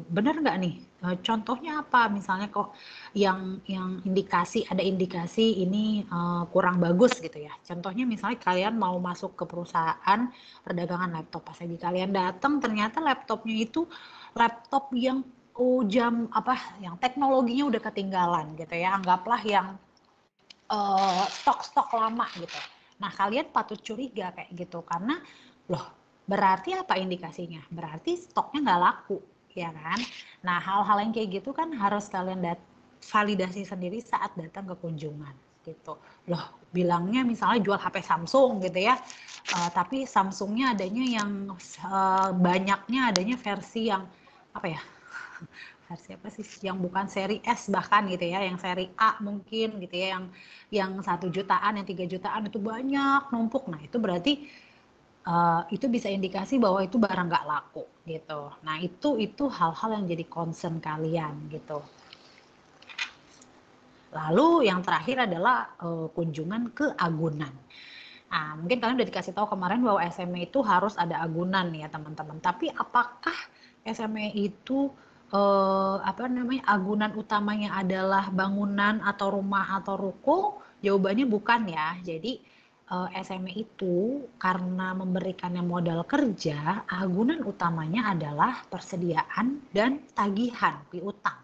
benar nggak nih? Contohnya apa? Misalnya kok yang ada indikasi ini kurang bagus gitu ya. Contohnya misalnya kalian mau masuk ke perusahaan perdagangan laptop, pas lagi kalian datang ternyata laptopnya itu laptop yang yang teknologinya udah ketinggalan gitu ya. Anggaplah yang stok-stok lama gitu. Nah, kalian patut curiga kayak gitu karena loh, berarti apa indikasinya? Berarti stoknya nggak laku, ya kan? Nah, hal-hal yang kayak gitu kan harus kalian validasi sendiri saat datang ke kunjungan gitu. Loh, bilangnya misalnya jual HP Samsung gitu ya, tapi Samsungnya adanya yang banyaknya adanya versi yang apa ya? Versi apa sih yang bukan seri S bahkan gitu ya, yang seri A mungkin gitu ya, yang 1 jutaan, yang 3 jutaan itu banyak numpuk. Nah, itu berarti itu bisa indikasi bahwa itu barang nggak laku gitu. Nah, itu hal-hal yang jadi concern kalian gitu. Lalu yang terakhir adalah kunjungan ke agunan. Nah, mungkin kalian udah dikasih tahu kemarin bahwa SME itu harus ada agunan ya teman-teman. Tapi apakah SME itu agunan utamanya adalah bangunan atau rumah atau ruko? Jawabannya bukan ya. Jadi SME itu karena memberikannya modal kerja, agunan utamanya adalah persediaan dan tagihan piutang.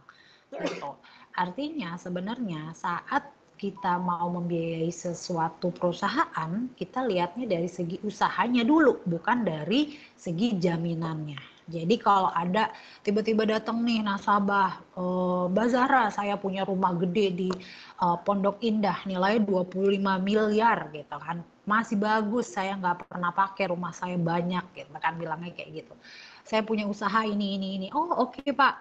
Gitu. Artinya sebenarnya saat kita mau membiayai sesuatu perusahaan, kita lihatnya dari segi usahanya dulu, bukan dari segi jaminannya. Jadi kalau ada tiba-tiba datang nih nasabah, Mbak Zara, saya punya rumah gede di Pondok Indah, nilai 25 miliar gitu kan. Masih bagus, saya nggak pernah pakai, rumah saya banyak gitu, kan bilangnya kayak gitu. Saya punya usaha ini. Oh, oke Pak.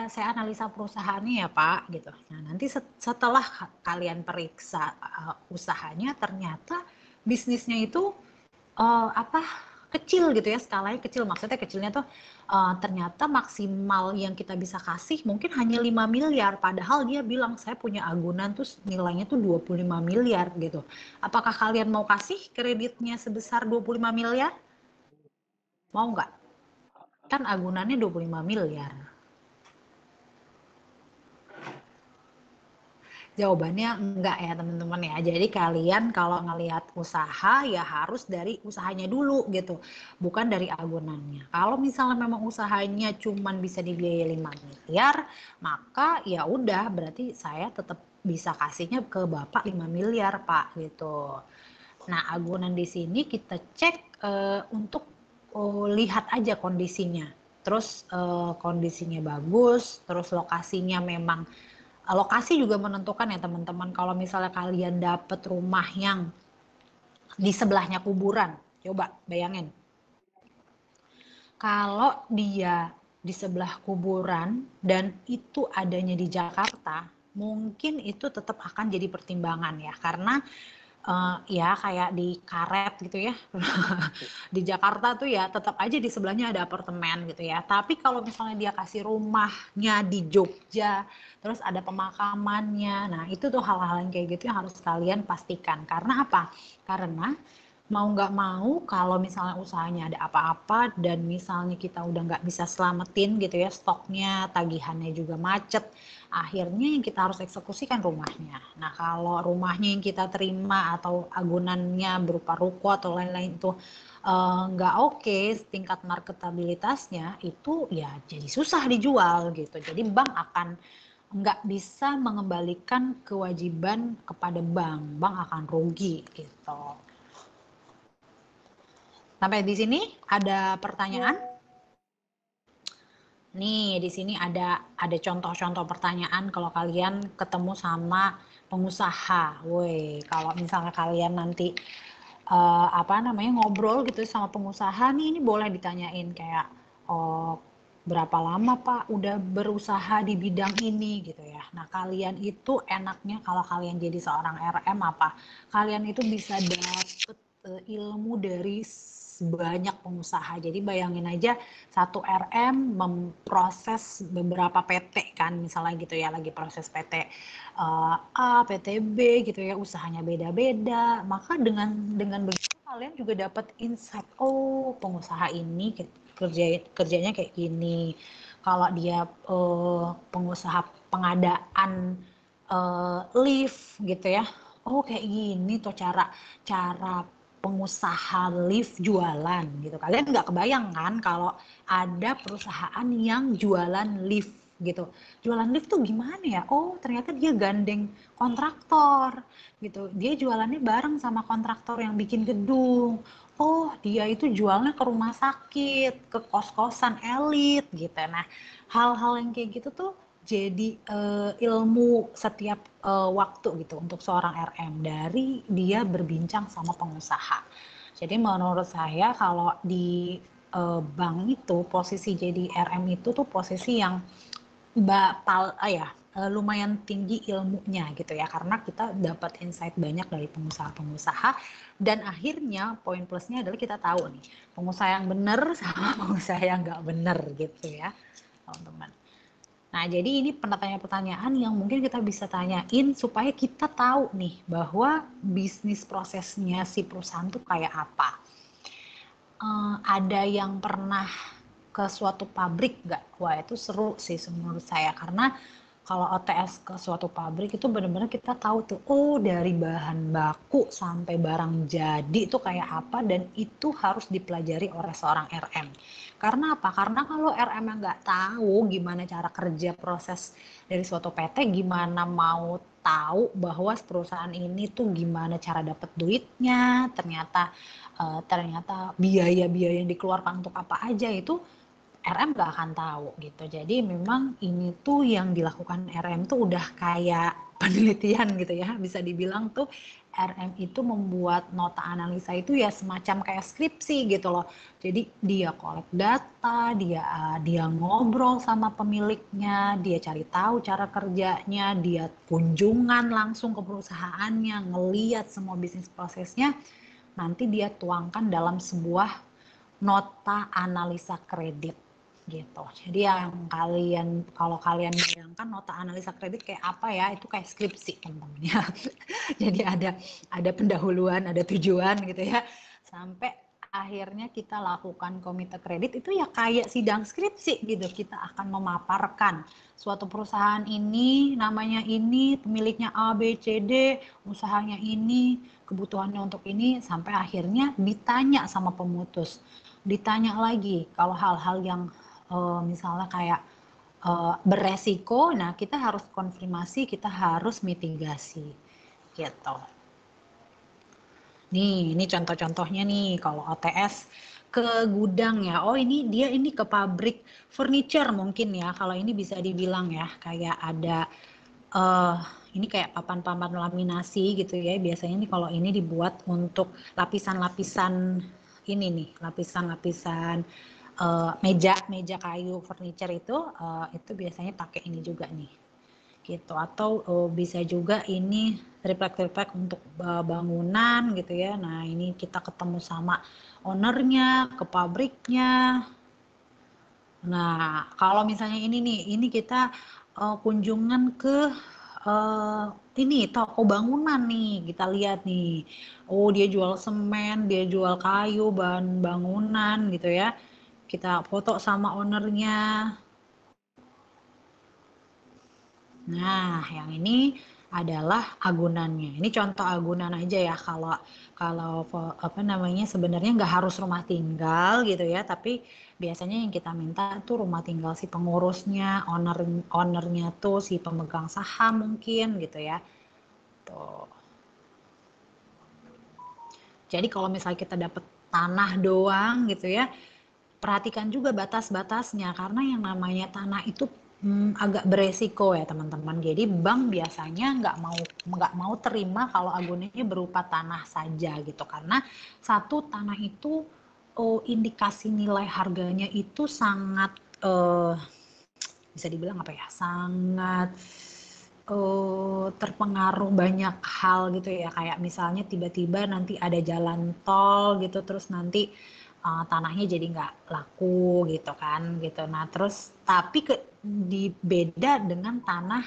saya analisa perusahaannya ya Pak gitu. Nah nanti setelah kalian periksa usahanya, ternyata bisnisnya itu kecil gitu ya, skalanya kecil, maksudnya kecilnya tuh ternyata maksimal yang kita bisa kasih mungkin hanya 5 miliar, padahal dia bilang saya punya agunan tuh nilainya tuh 25 miliar gitu. Apakah kalian mau kasih kreditnya sebesar 25 miliar? Mau nggak? Kan agunannya 25 miliar. Jawabannya enggak ya teman-teman ya. Jadi kalian kalau ngelihat usaha ya harus dari usahanya dulu gitu. Bukan dari agunannya. Kalau misalnya memang usahanya cuman bisa dibiayai 5 miliar, maka ya udah berarti saya tetap bisa kasihnya ke Bapak 5 miliar Pak gitu. Nah, agunan di sini kita cek untuk lihat aja kondisinya. Terus kondisinya bagus, terus lokasinya memang lokasi juga menentukan ya teman-teman. Kalau misalnya kalian dapet rumah yang di sebelahnya kuburan, coba bayangin. Kalau dia di sebelah kuburan dan itu adanya di Jakarta, mungkin itu tetap akan jadi pertimbangan ya, karena ya kayak di Karet gitu ya. Di Jakarta tuh ya tetap aja di sebelahnya ada apartemen gitu ya. Tapi kalau misalnya dia kasih rumahnya di Jogja, terus ada pemakamannya. Nah, itu tuh hal-hal yang kayak gitu yang harus kalian pastikan. Karena apa? Karena mau nggak mau kalau misalnya usahanya ada apa-apa dan misalnya kita udah nggak bisa selamatin gitu ya stoknya, tagihannya juga macet, akhirnya yang kita harus eksekusikan rumahnya. Nah kalau rumahnya yang kita terima atau agunannya berupa ruko atau lain-lain itu nggak oke, tingkat marketabilitasnya itu ya jadi susah dijual gitu. Jadi bank akan nggak bisa mengembalikan kewajiban kepada bank akan rugi gitu. Sampai di sini ada pertanyaan? Nih, di sini ada contoh-contoh pertanyaan kalau kalian ketemu sama pengusaha. Woi, kalau misalnya kalian nanti ngobrol gitu sama pengusaha nih, ini boleh ditanyain kayak berapa lama Pak udah berusaha di bidang ini gitu ya. Nah, kalian itu enaknya kalau kalian jadi seorang RM apa? Kalian itu bisa dapet ilmu dari banyak pengusaha. Jadi bayangin aja satu RM memproses beberapa PT kan, misalnya gitu ya, lagi proses PT A, PT B gitu ya, usahanya beda-beda. Maka dengan begitu kalian juga dapat insight, oh pengusaha ini kerjanya kayak gini. Kalau dia pengusaha pengadaan lift gitu ya, oh kayak gini tuh cara pengusaha lift jualan gitu. Kalian nggak kebayang kan kalau ada perusahaan yang jualan lift gitu. Jualan lift tuh gimana ya? Oh ternyata dia gandeng kontraktor gitu. Dia jualannya bareng sama kontraktor yang bikin gedung. Oh dia itu jualnya ke rumah sakit, ke kos-kosan elit gitu. Nah hal-hal yang kayak gitu tuh jadi ilmu setiap waktu gitu untuk seorang RM dari dia berbincang sama pengusaha. Jadi menurut saya kalau di bank itu posisi jadi RM itu tuh posisi yang lumayan tinggi ilmunya gitu ya, karena kita dapat insight banyak dari pengusaha-pengusaha dan akhirnya poin plusnya adalah kita tahu nih pengusaha yang benar sama pengusaha yang nggak benar gitu ya teman-teman. Nah, jadi ini pertanyaan-pertanyaan yang mungkin kita bisa tanyain supaya kita tahu nih bahwa bisnis prosesnya si perusahaan tuh kayak apa. Ada yang pernah ke suatu pabrik nggak? Wah, itu seru sih menurut saya karena kalau OTS ke suatu pabrik itu benar-benar kita tahu tuh, oh dari bahan baku sampai barang jadi itu kayak apa dan itu harus dipelajari oleh seorang RM. Karena apa? Karena kalau RM yang nggak tahu gimana cara kerja proses dari suatu PT, gimana mau tahu bahwa perusahaan ini tuh gimana cara dapat duitnya, ternyata biaya-biaya yang dikeluarkan untuk apa aja itu RM nggak akan tahu gitu. Jadi memang ini tuh yang dilakukan RM tuh udah kayak penelitian gitu ya. Bisa dibilang tuh RM itu membuat nota analisa itu ya semacam kayak skripsi gitu loh. Jadi dia collect data, dia ngobrol sama pemiliknya, dia cari tahu cara kerjanya, dia kunjungan langsung ke perusahaannya, ngeliat semua bisnis prosesnya, nanti dia tuangkan dalam sebuah nota analisa kredit gitu. Jadi yang kalau kalian bayangkan nota analisa kredit kayak apa ya, itu kayak skripsi teman-teman ya. Jadi ada pendahuluan, ada tujuan gitu ya. Sampai akhirnya kita lakukan komite kredit itu ya kayak sidang skripsi gitu. Kita akan memaparkan suatu perusahaan ini, namanya ini, pemiliknya A, B, C, D, usahanya ini, kebutuhannya untuk ini, sampai akhirnya ditanya sama pemutus. Ditanya lagi kalau hal-hal yang misalnya kayak beresiko, nah kita harus konfirmasi, kita harus mitigasi gitu. Nih, ini contoh-contohnya nih kalau OTS ke gudang ya. Oh ini ke pabrik furniture mungkin ya. Kalau ini bisa dibilang ya kayak ada ini kayak papan-papan laminasi gitu ya. Biasanya nih kalau ini dibuat untuk lapisan-lapisan ini nih, lapisan-lapisan meja kayu furniture itu biasanya pakai ini juga nih gitu. Atau bisa juga ini triplek untuk bangunan gitu ya. Nah ini kita ketemu sama ownernya, ke pabriknya. Nah kalau misalnya ini nih, ini kita kunjungan ke ini toko bangunan nih, kita lihat nih, oh dia jual semen, dia jual kayu, bahan bangunan gitu ya. Kita foto sama ownernya. Nah, yang ini adalah agunannya. Ini contoh agunan aja ya. Kalau apa namanya sebenarnya nggak harus rumah tinggal gitu ya, tapi biasanya yang kita minta tuh rumah tinggal si pengurusnya, ownernya tuh si pemegang saham mungkin gitu ya. Tuh. Jadi kalau misalnya kita dapat tanah doang gitu ya, perhatikan juga batas-batasnya karena yang namanya tanah itu agak beresiko ya teman-teman. Jadi bank biasanya nggak mau terima kalau agunannya berupa tanah saja gitu karena satu tanah itu indikasi nilai harganya itu sangat bisa dibilang apa ya, sangat terpengaruh banyak hal gitu ya, kayak misalnya tiba-tiba nanti ada jalan tol gitu terus nanti tanahnya jadi nggak laku gitu kan gitu. Nah terus tapi beda dengan tanah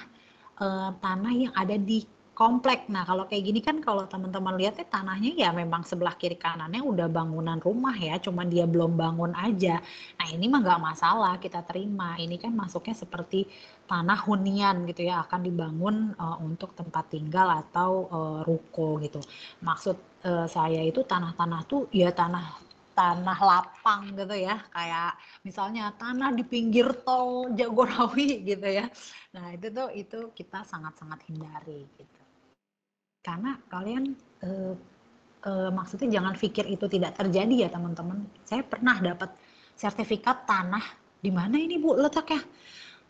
yang ada di komplek. Nah kalau kayak gini kan kalau teman-teman lihat tanahnya ya memang sebelah kiri kanannya udah bangunan rumah ya, cuman dia belum bangun aja. Nah ini mah nggak masalah, kita terima. Ini kan masuknya seperti tanah hunian gitu ya, akan dibangun untuk tempat tinggal atau ruko gitu. Maksud saya itu tanah-tanah tuh ya tanah lapang gitu ya, kayak misalnya tanah di pinggir tol Jagorawi gitu ya. Nah itu kita sangat-sangat hindari gitu. Karena kalian maksudnya jangan pikir itu tidak terjadi ya teman-teman. Saya pernah dapat sertifikat tanah di mana ini Bu letaknya?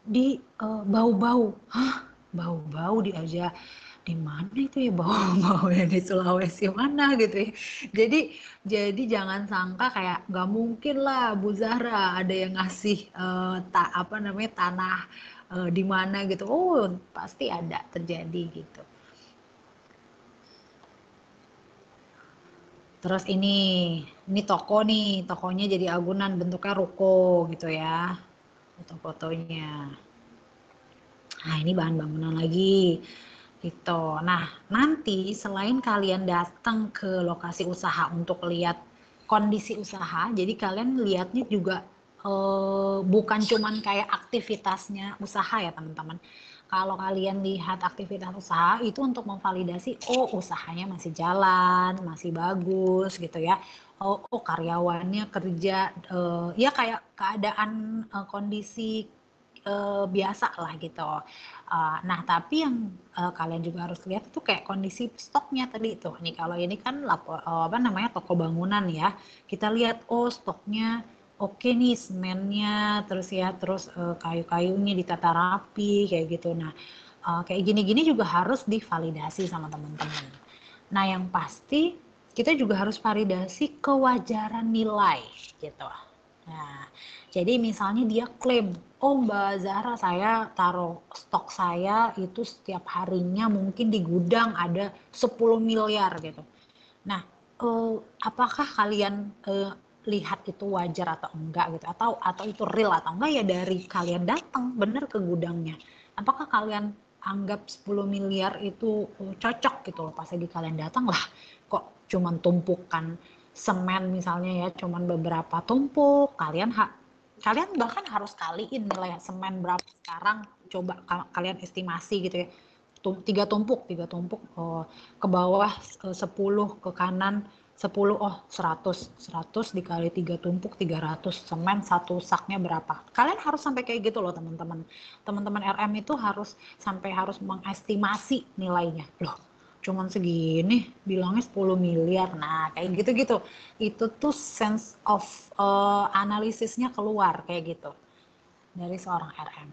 Di Bau-Bau. Hah? Bau-Bau di aja di mana itu ya Bau-Bau ya di Sulawesi mana gitu ya. Jadi jangan sangka kayak nggak mungkin lah Bu Zahra ada yang ngasih tanah di mana gitu. Oh pasti ada terjadi gitu. Terus ini toko nih, tokonya jadi agunan bentuknya ruko gitu ya, foto-fotonya. Nah ini bahan bangunan lagi gitu. Nah nanti selain kalian datang ke lokasi usaha untuk lihat kondisi usaha, jadi kalian lihatnya juga bukan cuman kayak aktivitasnya usaha ya teman-teman. Kalau kalian lihat aktivitas usaha itu untuk memvalidasi, oh usahanya masih jalan, masih bagus gitu ya. Oh karyawannya kerja, ya kayak keadaan kondisi biasa lah gitu. Nah tapi yang kalian juga harus lihat itu kayak kondisi stoknya tadi tuh. Nih kalau ini kan toko bangunan ya. Kita lihat oh stoknya oke nih semennya, terus kayu-kayunya ditata rapi kayak gitu. Nah, kayak gini-gini juga harus divalidasi sama teman-teman. Nah, yang pasti kita juga harus validasi kewajaran nilai gitu. Nah, jadi misalnya dia klaim, oh Mbak Zahra, saya taruh stok saya itu setiap harinya mungkin di gudang ada 10 miliar gitu. Nah, apakah kalian lihat itu wajar atau enggak gitu, atau itu real atau enggak ya dari kalian datang bener ke gudangnya. Apakah kalian anggap 10 miliar itu cocok gitu loh, pas lagi kalian datang lah kok cuman tumpukan semen misalnya ya, cuman beberapa tumpuk, kalian bahkan harus kaliin nilai semen berapa sekarang, coba kalian estimasi gitu ya, 3 tumpuk ke bawah 10, ke kanan 10, 100 dikali 3 tumpuk 300, semen satu saknya berapa, kalian harus sampai kayak gitu loh teman-teman RM itu harus mengestimasi nilainya. Loh cuman segini bilangnya 10 miliar, nah kayak gitu-gitu, itu tuh sense of analisisnya keluar kayak gitu dari seorang RM.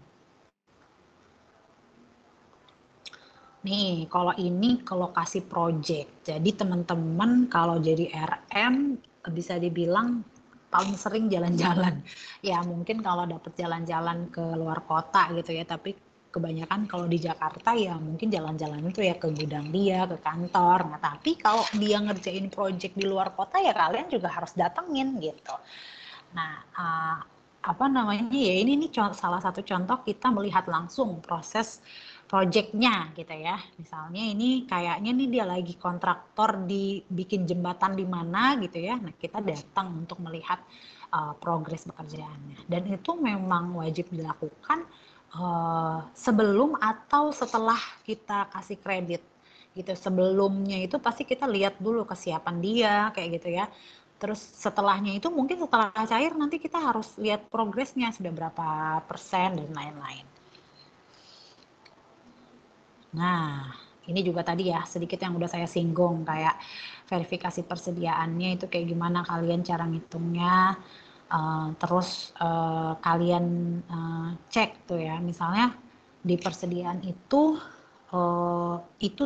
Nih, kalau ini ke lokasi project. Jadi teman-teman kalau jadi RM bisa dibilang paling sering jalan-jalan. Ya mungkin kalau dapat jalan-jalan ke luar kota gitu ya, tapi kebanyakan kalau di Jakarta ya mungkin jalan-jalan itu ya ke gudang dia, ke kantor. Nah, tapi kalau dia ngerjain project di luar kota ya kalian juga harus datengin gitu. Nah, apa namanya ya, ini nih salah satu contoh kita melihat langsung proses projectnya gitu ya. Misalnya ini kayaknya nih dia lagi kontraktor dibikin jembatan di mana gitu ya. Nah kita datang untuk melihat progres pekerjaannya. Dan itu memang wajib dilakukan sebelum atau setelah kita kasih kredit gitu. Sebelumnya itu pasti kita lihat dulu kesiapan dia kayak gitu ya. Terus setelahnya itu mungkin setelah cair nanti kita harus lihat progresnya sudah berapa persen dan lain-lain. Nah, ini juga tadi ya sedikit yang udah saya singgung kayak verifikasi persediaannya itu kayak gimana kalian cara ngitungnya. Terus kalian cek tuh ya, misalnya di persediaan itu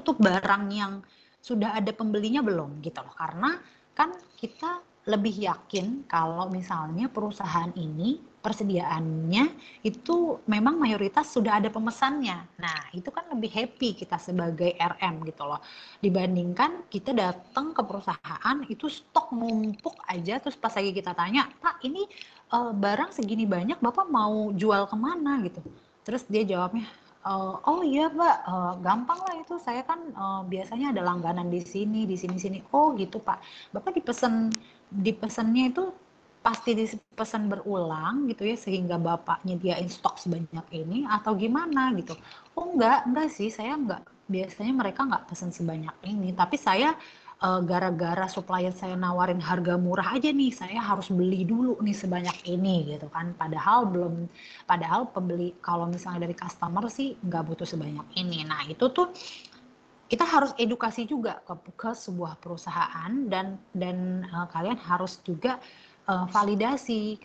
tuh barang yang sudah ada pembelinya belum gitu loh, karena kan kita lebih yakin kalau misalnya perusahaan ini persediaannya itu memang mayoritas sudah ada pemesannya. Nah itu kan lebih happy kita sebagai RM gitu loh, dibandingkan kita datang ke perusahaan itu stok numpuk aja, terus pas lagi kita tanya, Pak ini barang segini banyak Bapak mau jual kemana gitu, terus dia jawabnya, oh iya Mbak, gampang lah itu, saya kan biasanya ada langganan di sini. Oh gitu Pak, Bapak dipesannya itu pasti dipesan berulang gitu ya, sehingga Bapak nyediain stok sebanyak ini atau gimana gitu. Oh enggak sih, saya enggak, biasanya mereka enggak pesan sebanyak ini, tapi saya gara-gara supplier saya nawarin harga murah aja nih, saya harus beli dulu nih sebanyak ini gitu kan, padahal pembeli kalau misalnya dari customer sih nggak butuh sebanyak ini. Nah itu tuh kita harus edukasi juga ke sebuah perusahaan, dan kalian harus juga validasi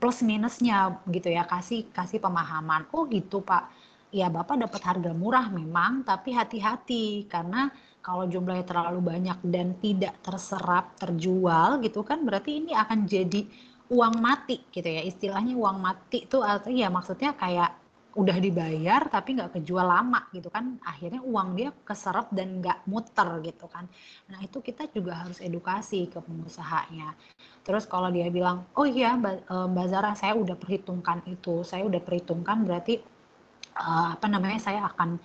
plus minusnya gitu ya, kasih pemahaman. Oh gitu Pak, ya Bapak dapat harga murah memang, tapi hati-hati karena kalau jumlahnya terlalu banyak dan tidak terserap terjual gitu kan, berarti ini akan jadi uang mati gitu ya, istilahnya uang mati itu artinya ya maksudnya kayak udah dibayar tapi nggak kejual lama gitu kan, akhirnya uang dia keserap dan nggak muter gitu kan. Nah itu kita juga harus edukasi ke pengusahanya. Terus kalau dia bilang, oh iya Mbak Zara, saya udah perhitungkan itu, saya udah perhitungkan berarti saya akan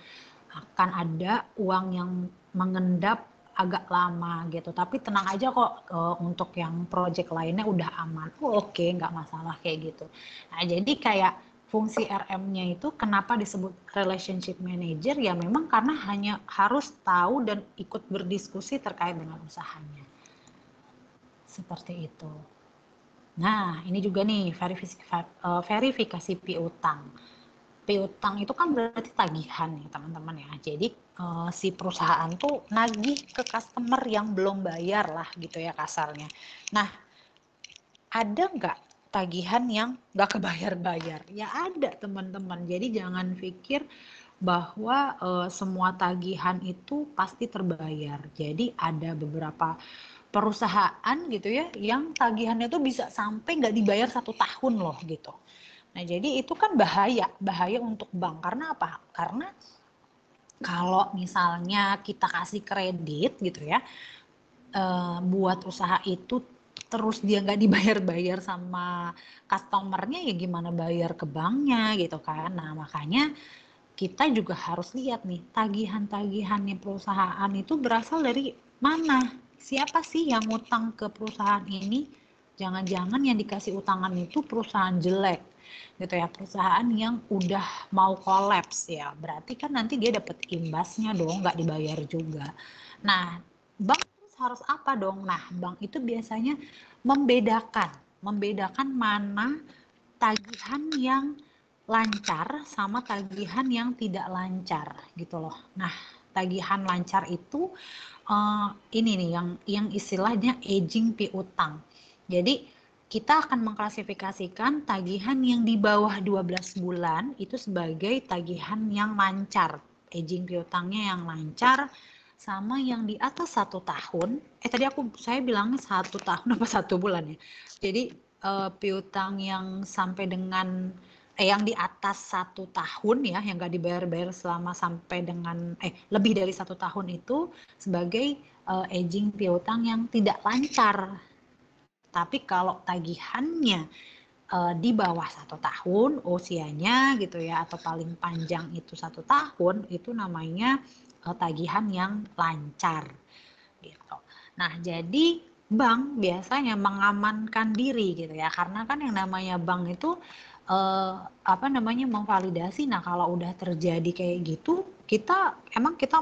ada uang yang mengendap agak lama gitu, tapi tenang aja kok, untuk yang project lainnya udah aman. Oh oke, nggak masalah kayak gitu. Nah jadi kayak fungsi RM-nya itu kenapa disebut relationship manager ya, memang karena hanya harus tahu dan ikut berdiskusi terkait dengan usahanya. Seperti itu. Nah ini juga nih verifikasi piutang. Piutang itu kan berarti tagihan ya teman-teman ya. Jadi si perusahaan tuh nagih ke customer yang belum bayar lah gitu ya kasarnya. Nah ada nggak tagihan yang nggak kebayar-bayar. Ya ada teman-teman. Jadi jangan pikir bahwa semua tagihan itu pasti terbayar. Jadi ada beberapa perusahaan gitu ya yang tagihannya tuh bisa sampai nggak dibayar 1 tahun loh gitu. Nah jadi itu kan bahaya untuk bank. Karena apa? Karena kalau misalnya kita kasih kredit gitu ya, buat usaha itu terus dia nggak dibayar-bayar sama customernya, ya gimana bayar ke banknya gitu kan. Nah makanya kita juga harus lihat nih tagihan-tagihannya perusahaan itu berasal dari mana, siapa sih yang utang ke perusahaan ini. Jangan-jangan yang dikasih utangan itu perusahaan jelek gitu ya, perusahaan yang udah mau kolaps, ya berarti kan nanti dia dapat imbasnya dong, nggak dibayar juga. Nah bank harus apa dong? Nah bank itu biasanya membedakan mana tagihan yang lancar sama tagihan yang tidak lancar gitu loh. Nah tagihan lancar itu ini nih yang istilahnya aging piutang. Jadi kita akan mengklasifikasikan tagihan yang di bawah 12 bulan itu sebagai tagihan yang lancar, aging piutangnya yang lancar, sama yang di atas 1 tahun. Tadi saya bilangnya 1 tahun apa 1 bulan ya. Jadi piutang yang sampai dengan yang di atas 1 tahun ya, yang nggak dibayar-bayar selama sampai dengan lebih dari 1 tahun itu sebagai aging piutang yang tidak lancar. Tapi kalau tagihannya di bawah 1 tahun usianya gitu ya, atau paling panjang itu 1 tahun, itu namanya tagihan yang lancar gitu. Nah jadi bank biasanya mengamankan diri gitu ya, karena kan yang namanya bank itu memvalidasi. Nah kalau udah terjadi kayak gitu, kita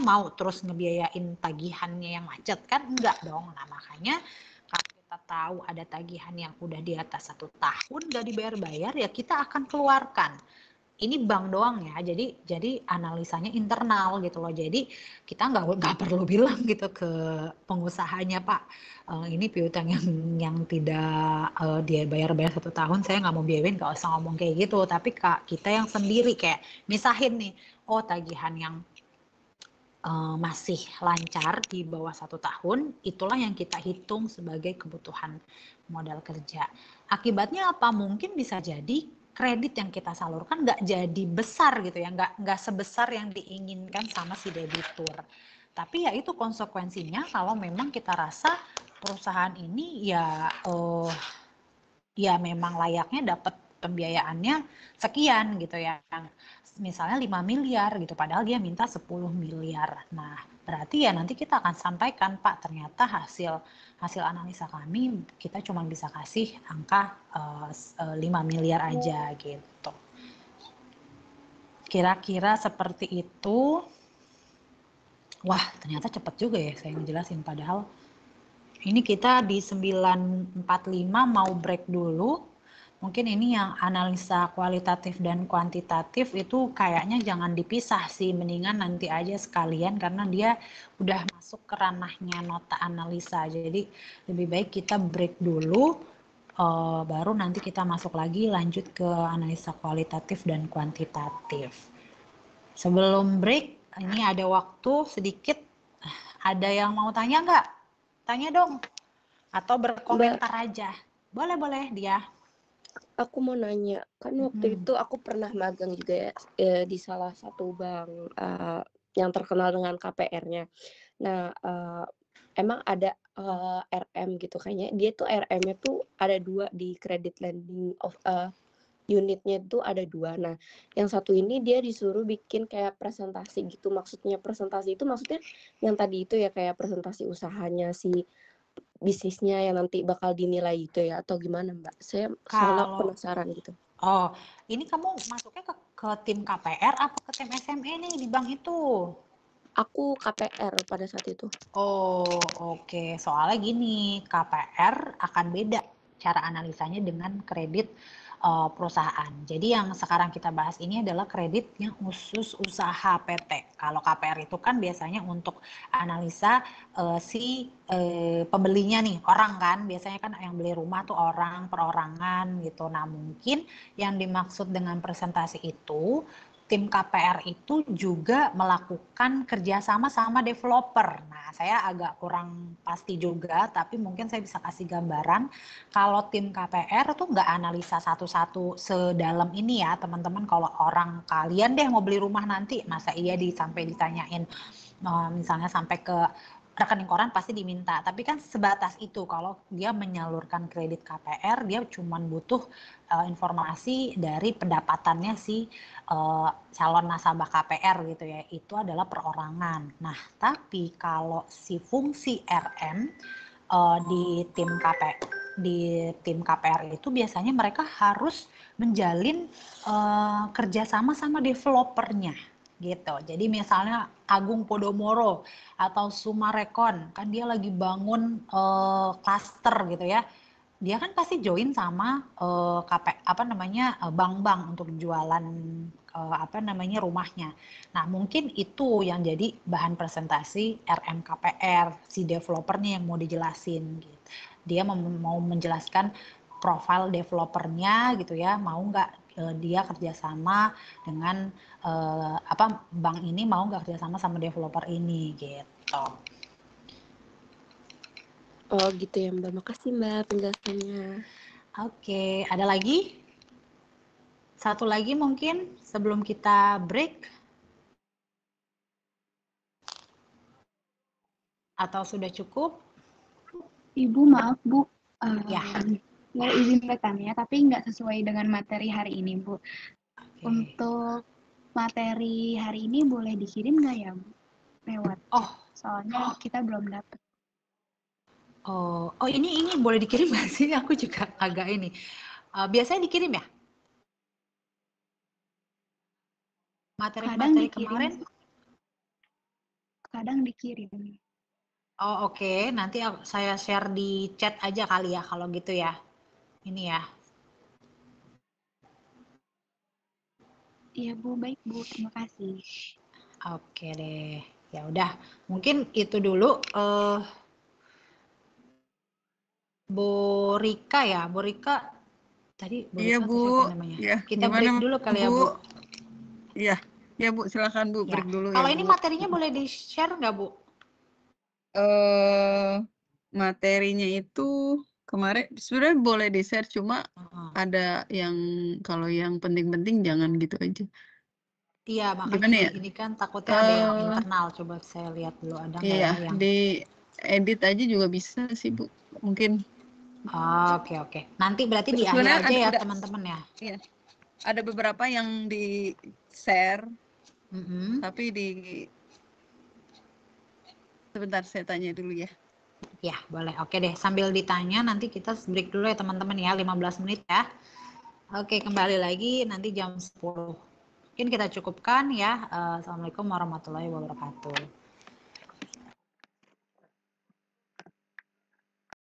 mau terus ngebiayain tagihannya yang macet kan? Enggak dong. Nah makanya kalau kita tahu ada tagihan yang udah di atas 1 tahun gak dibayar-bayar, ya kita akan keluarkan. Ini bank doang ya, jadi analisanya internal gitu loh. Jadi kita nggak perlu bilang gitu ke pengusahanya, Pak, ini piutang yang tidak dia bayar 1 tahun, saya nggak mau biayain, nggak usah ngomong kayak gitu. Tapi Kak, kita yang sendiri kayak misahin nih, oh tagihan yang masih lancar di bawah 1 tahun, itulah yang kita hitung sebagai kebutuhan modal kerja. Akibatnya apa? Mungkin bisa jadi kredit yang kita salurkan nggak jadi besar gitu ya, nggak sebesar yang diinginkan sama si debitur. Tapi ya itu konsekuensinya kalau memang kita rasa perusahaan ini ya memang layaknya dapat pembiayaannya sekian gitu ya. Misalnya 5 miliar gitu, padahal dia minta 10 miliar. Nah, berarti ya nanti kita akan sampaikan, Pak, ternyata hasil analisa kami kita cuma bisa kasih angka 5 miliar aja gitu. Kira-kira seperti itu. Wah, ternyata cepet juga ya saya ngejelasin, padahal ini kita di 9.45 mau break dulu. Mungkin ini yang analisa kualitatif dan kuantitatif itu kayaknya jangan dipisah sih, mendingan nanti aja sekalian karena dia udah masuk ke ranahnya nota analisa. Jadi lebih baik kita break dulu, baru nanti kita masuk lagi lanjut ke analisa kualitatif dan kuantitatif. Sebelum break, ini ada waktu sedikit. Ada yang mau tanya nggak? Tanya dong. Atau berkomentar aja. Boleh dia. Aku mau nanya, kan waktu itu aku pernah magang juga ya di salah satu bank yang terkenal dengan KPR-nya. Nah, emang ada RM gitu kayaknya. Dia tuh RM-nya tuh ada 2 di credit lending unitnya itu ada 2. Nah, yang satu ini dia disuruh bikin kayak presentasi gitu. Maksudnya presentasi itu maksudnya yang tadi itu ya, kayak presentasi usahanya si bisnisnya yang nanti bakal dinilai gitu ya, atau gimana Mbak? Saya soalnya penasaran gitu. Oh, ini kamu masuknya ke tim KPR apa ke tim SME nih di bank itu? Aku KPR pada saat itu. Oh, oke. Soalnya gini, KPR akan beda cara analisanya dengan kredit perusahaan. Jadi yang sekarang kita bahas ini adalah kredit yang khusus usaha PT. Kalau KPR itu kan biasanya untuk analisa pembelinya nih, orang kan, biasanya kan yang beli rumah tuh orang, perorangan gitu. Nah mungkin yang dimaksud dengan presentasi itu, tim KPR itu juga melakukan kerjasama sama developer. Nah, saya agak kurang pasti juga, tapi mungkin saya bisa kasih gambaran. Kalau tim KPR tuh nggak analisa satu-satu sedalam ini ya, teman-teman. Kalau orang kalian deh mau beli rumah nanti, masa iya sampai ditanyain, misalnya sampai ke rekening koran pasti diminta, tapi kan sebatas itu. Kalau dia menyalurkan kredit KPR, dia cuma butuh informasi dari pendapatannya si calon nasabah KPR gitu ya, itu adalah perorangan. Nah, tapi kalau si fungsi RM di tim KPR itu biasanya mereka harus menjalin kerjasama sama developernya gitu. Jadi misalnya Agung Podomoro atau Sumarekon, kan dia lagi bangun klaster gitu ya. Dia kan pasti join sama bank-bank untuk jualan rumahnya. Nah, mungkin itu yang jadi bahan presentasi RM KPR, si developernya yang mau dijelasin gitu. Dia mau menjelaskan profil developernya gitu ya, mau nggak dia kerjasama dengan bank ini, mau nggak kerjasama sama developer ini gitu. Oh gitu ya Mbak, makasih Mbak penjelasannya. Oke, ada lagi? Satu lagi mungkin sebelum kita break? Atau sudah cukup? Ibu, maaf Bu. Ya. Saya izin bertanya, tapi nggak sesuai dengan materi hari ini, Bu. Oke. Untuk materi hari ini boleh dikirim nggak ya, Bu? Lewat chat. Soalnya kita belum dapat. Oh, ini boleh dikirim nggak sih? Aku juga agak ini. Biasanya dikirim ya? Materi-materi kemarin? Kadang dikirim. Oh, oke. Nanti saya share di chat aja kali ya kalau gitu ya. Ini ya. Iya Bu, baik Bu, terima kasih. Oke deh. Ya udah, mungkin itu dulu. Bu Rika ya, Bu Rika tadi Bu Rika Iya atau Bu, siapa namanya? ya Kita gimana break dulu kali ya Bu. Iya, ya Bu, silakan Bu, Ya. break dulu ya Kalau Bu. ini materinya boleh di-share nggak Bu? Materinya itu kemarin sebenarnya boleh di-share, cuma ada yang kalau yang penting-penting jangan gitu aja. Iya, makanya Gimana ya? ini kan takutnya ada yang internal. Coba saya lihat dulu ada nggak Iya, ya yang di edit aja juga bisa sih Bu, mungkin. Oke. Nanti berarti di akhir Sebenarnya aja ya teman-teman ya. Iya, ada beberapa yang di-share, tapi sebentar saya tanya dulu ya. Ya, boleh. Oke deh, sambil ditanya nanti kita break dulu ya teman-teman ya, 15 menit ya. Oke, kembali lagi nanti jam 10. Mungkin kita cukupkan ya. Assalamualaikum warahmatullahi wabarakatuh.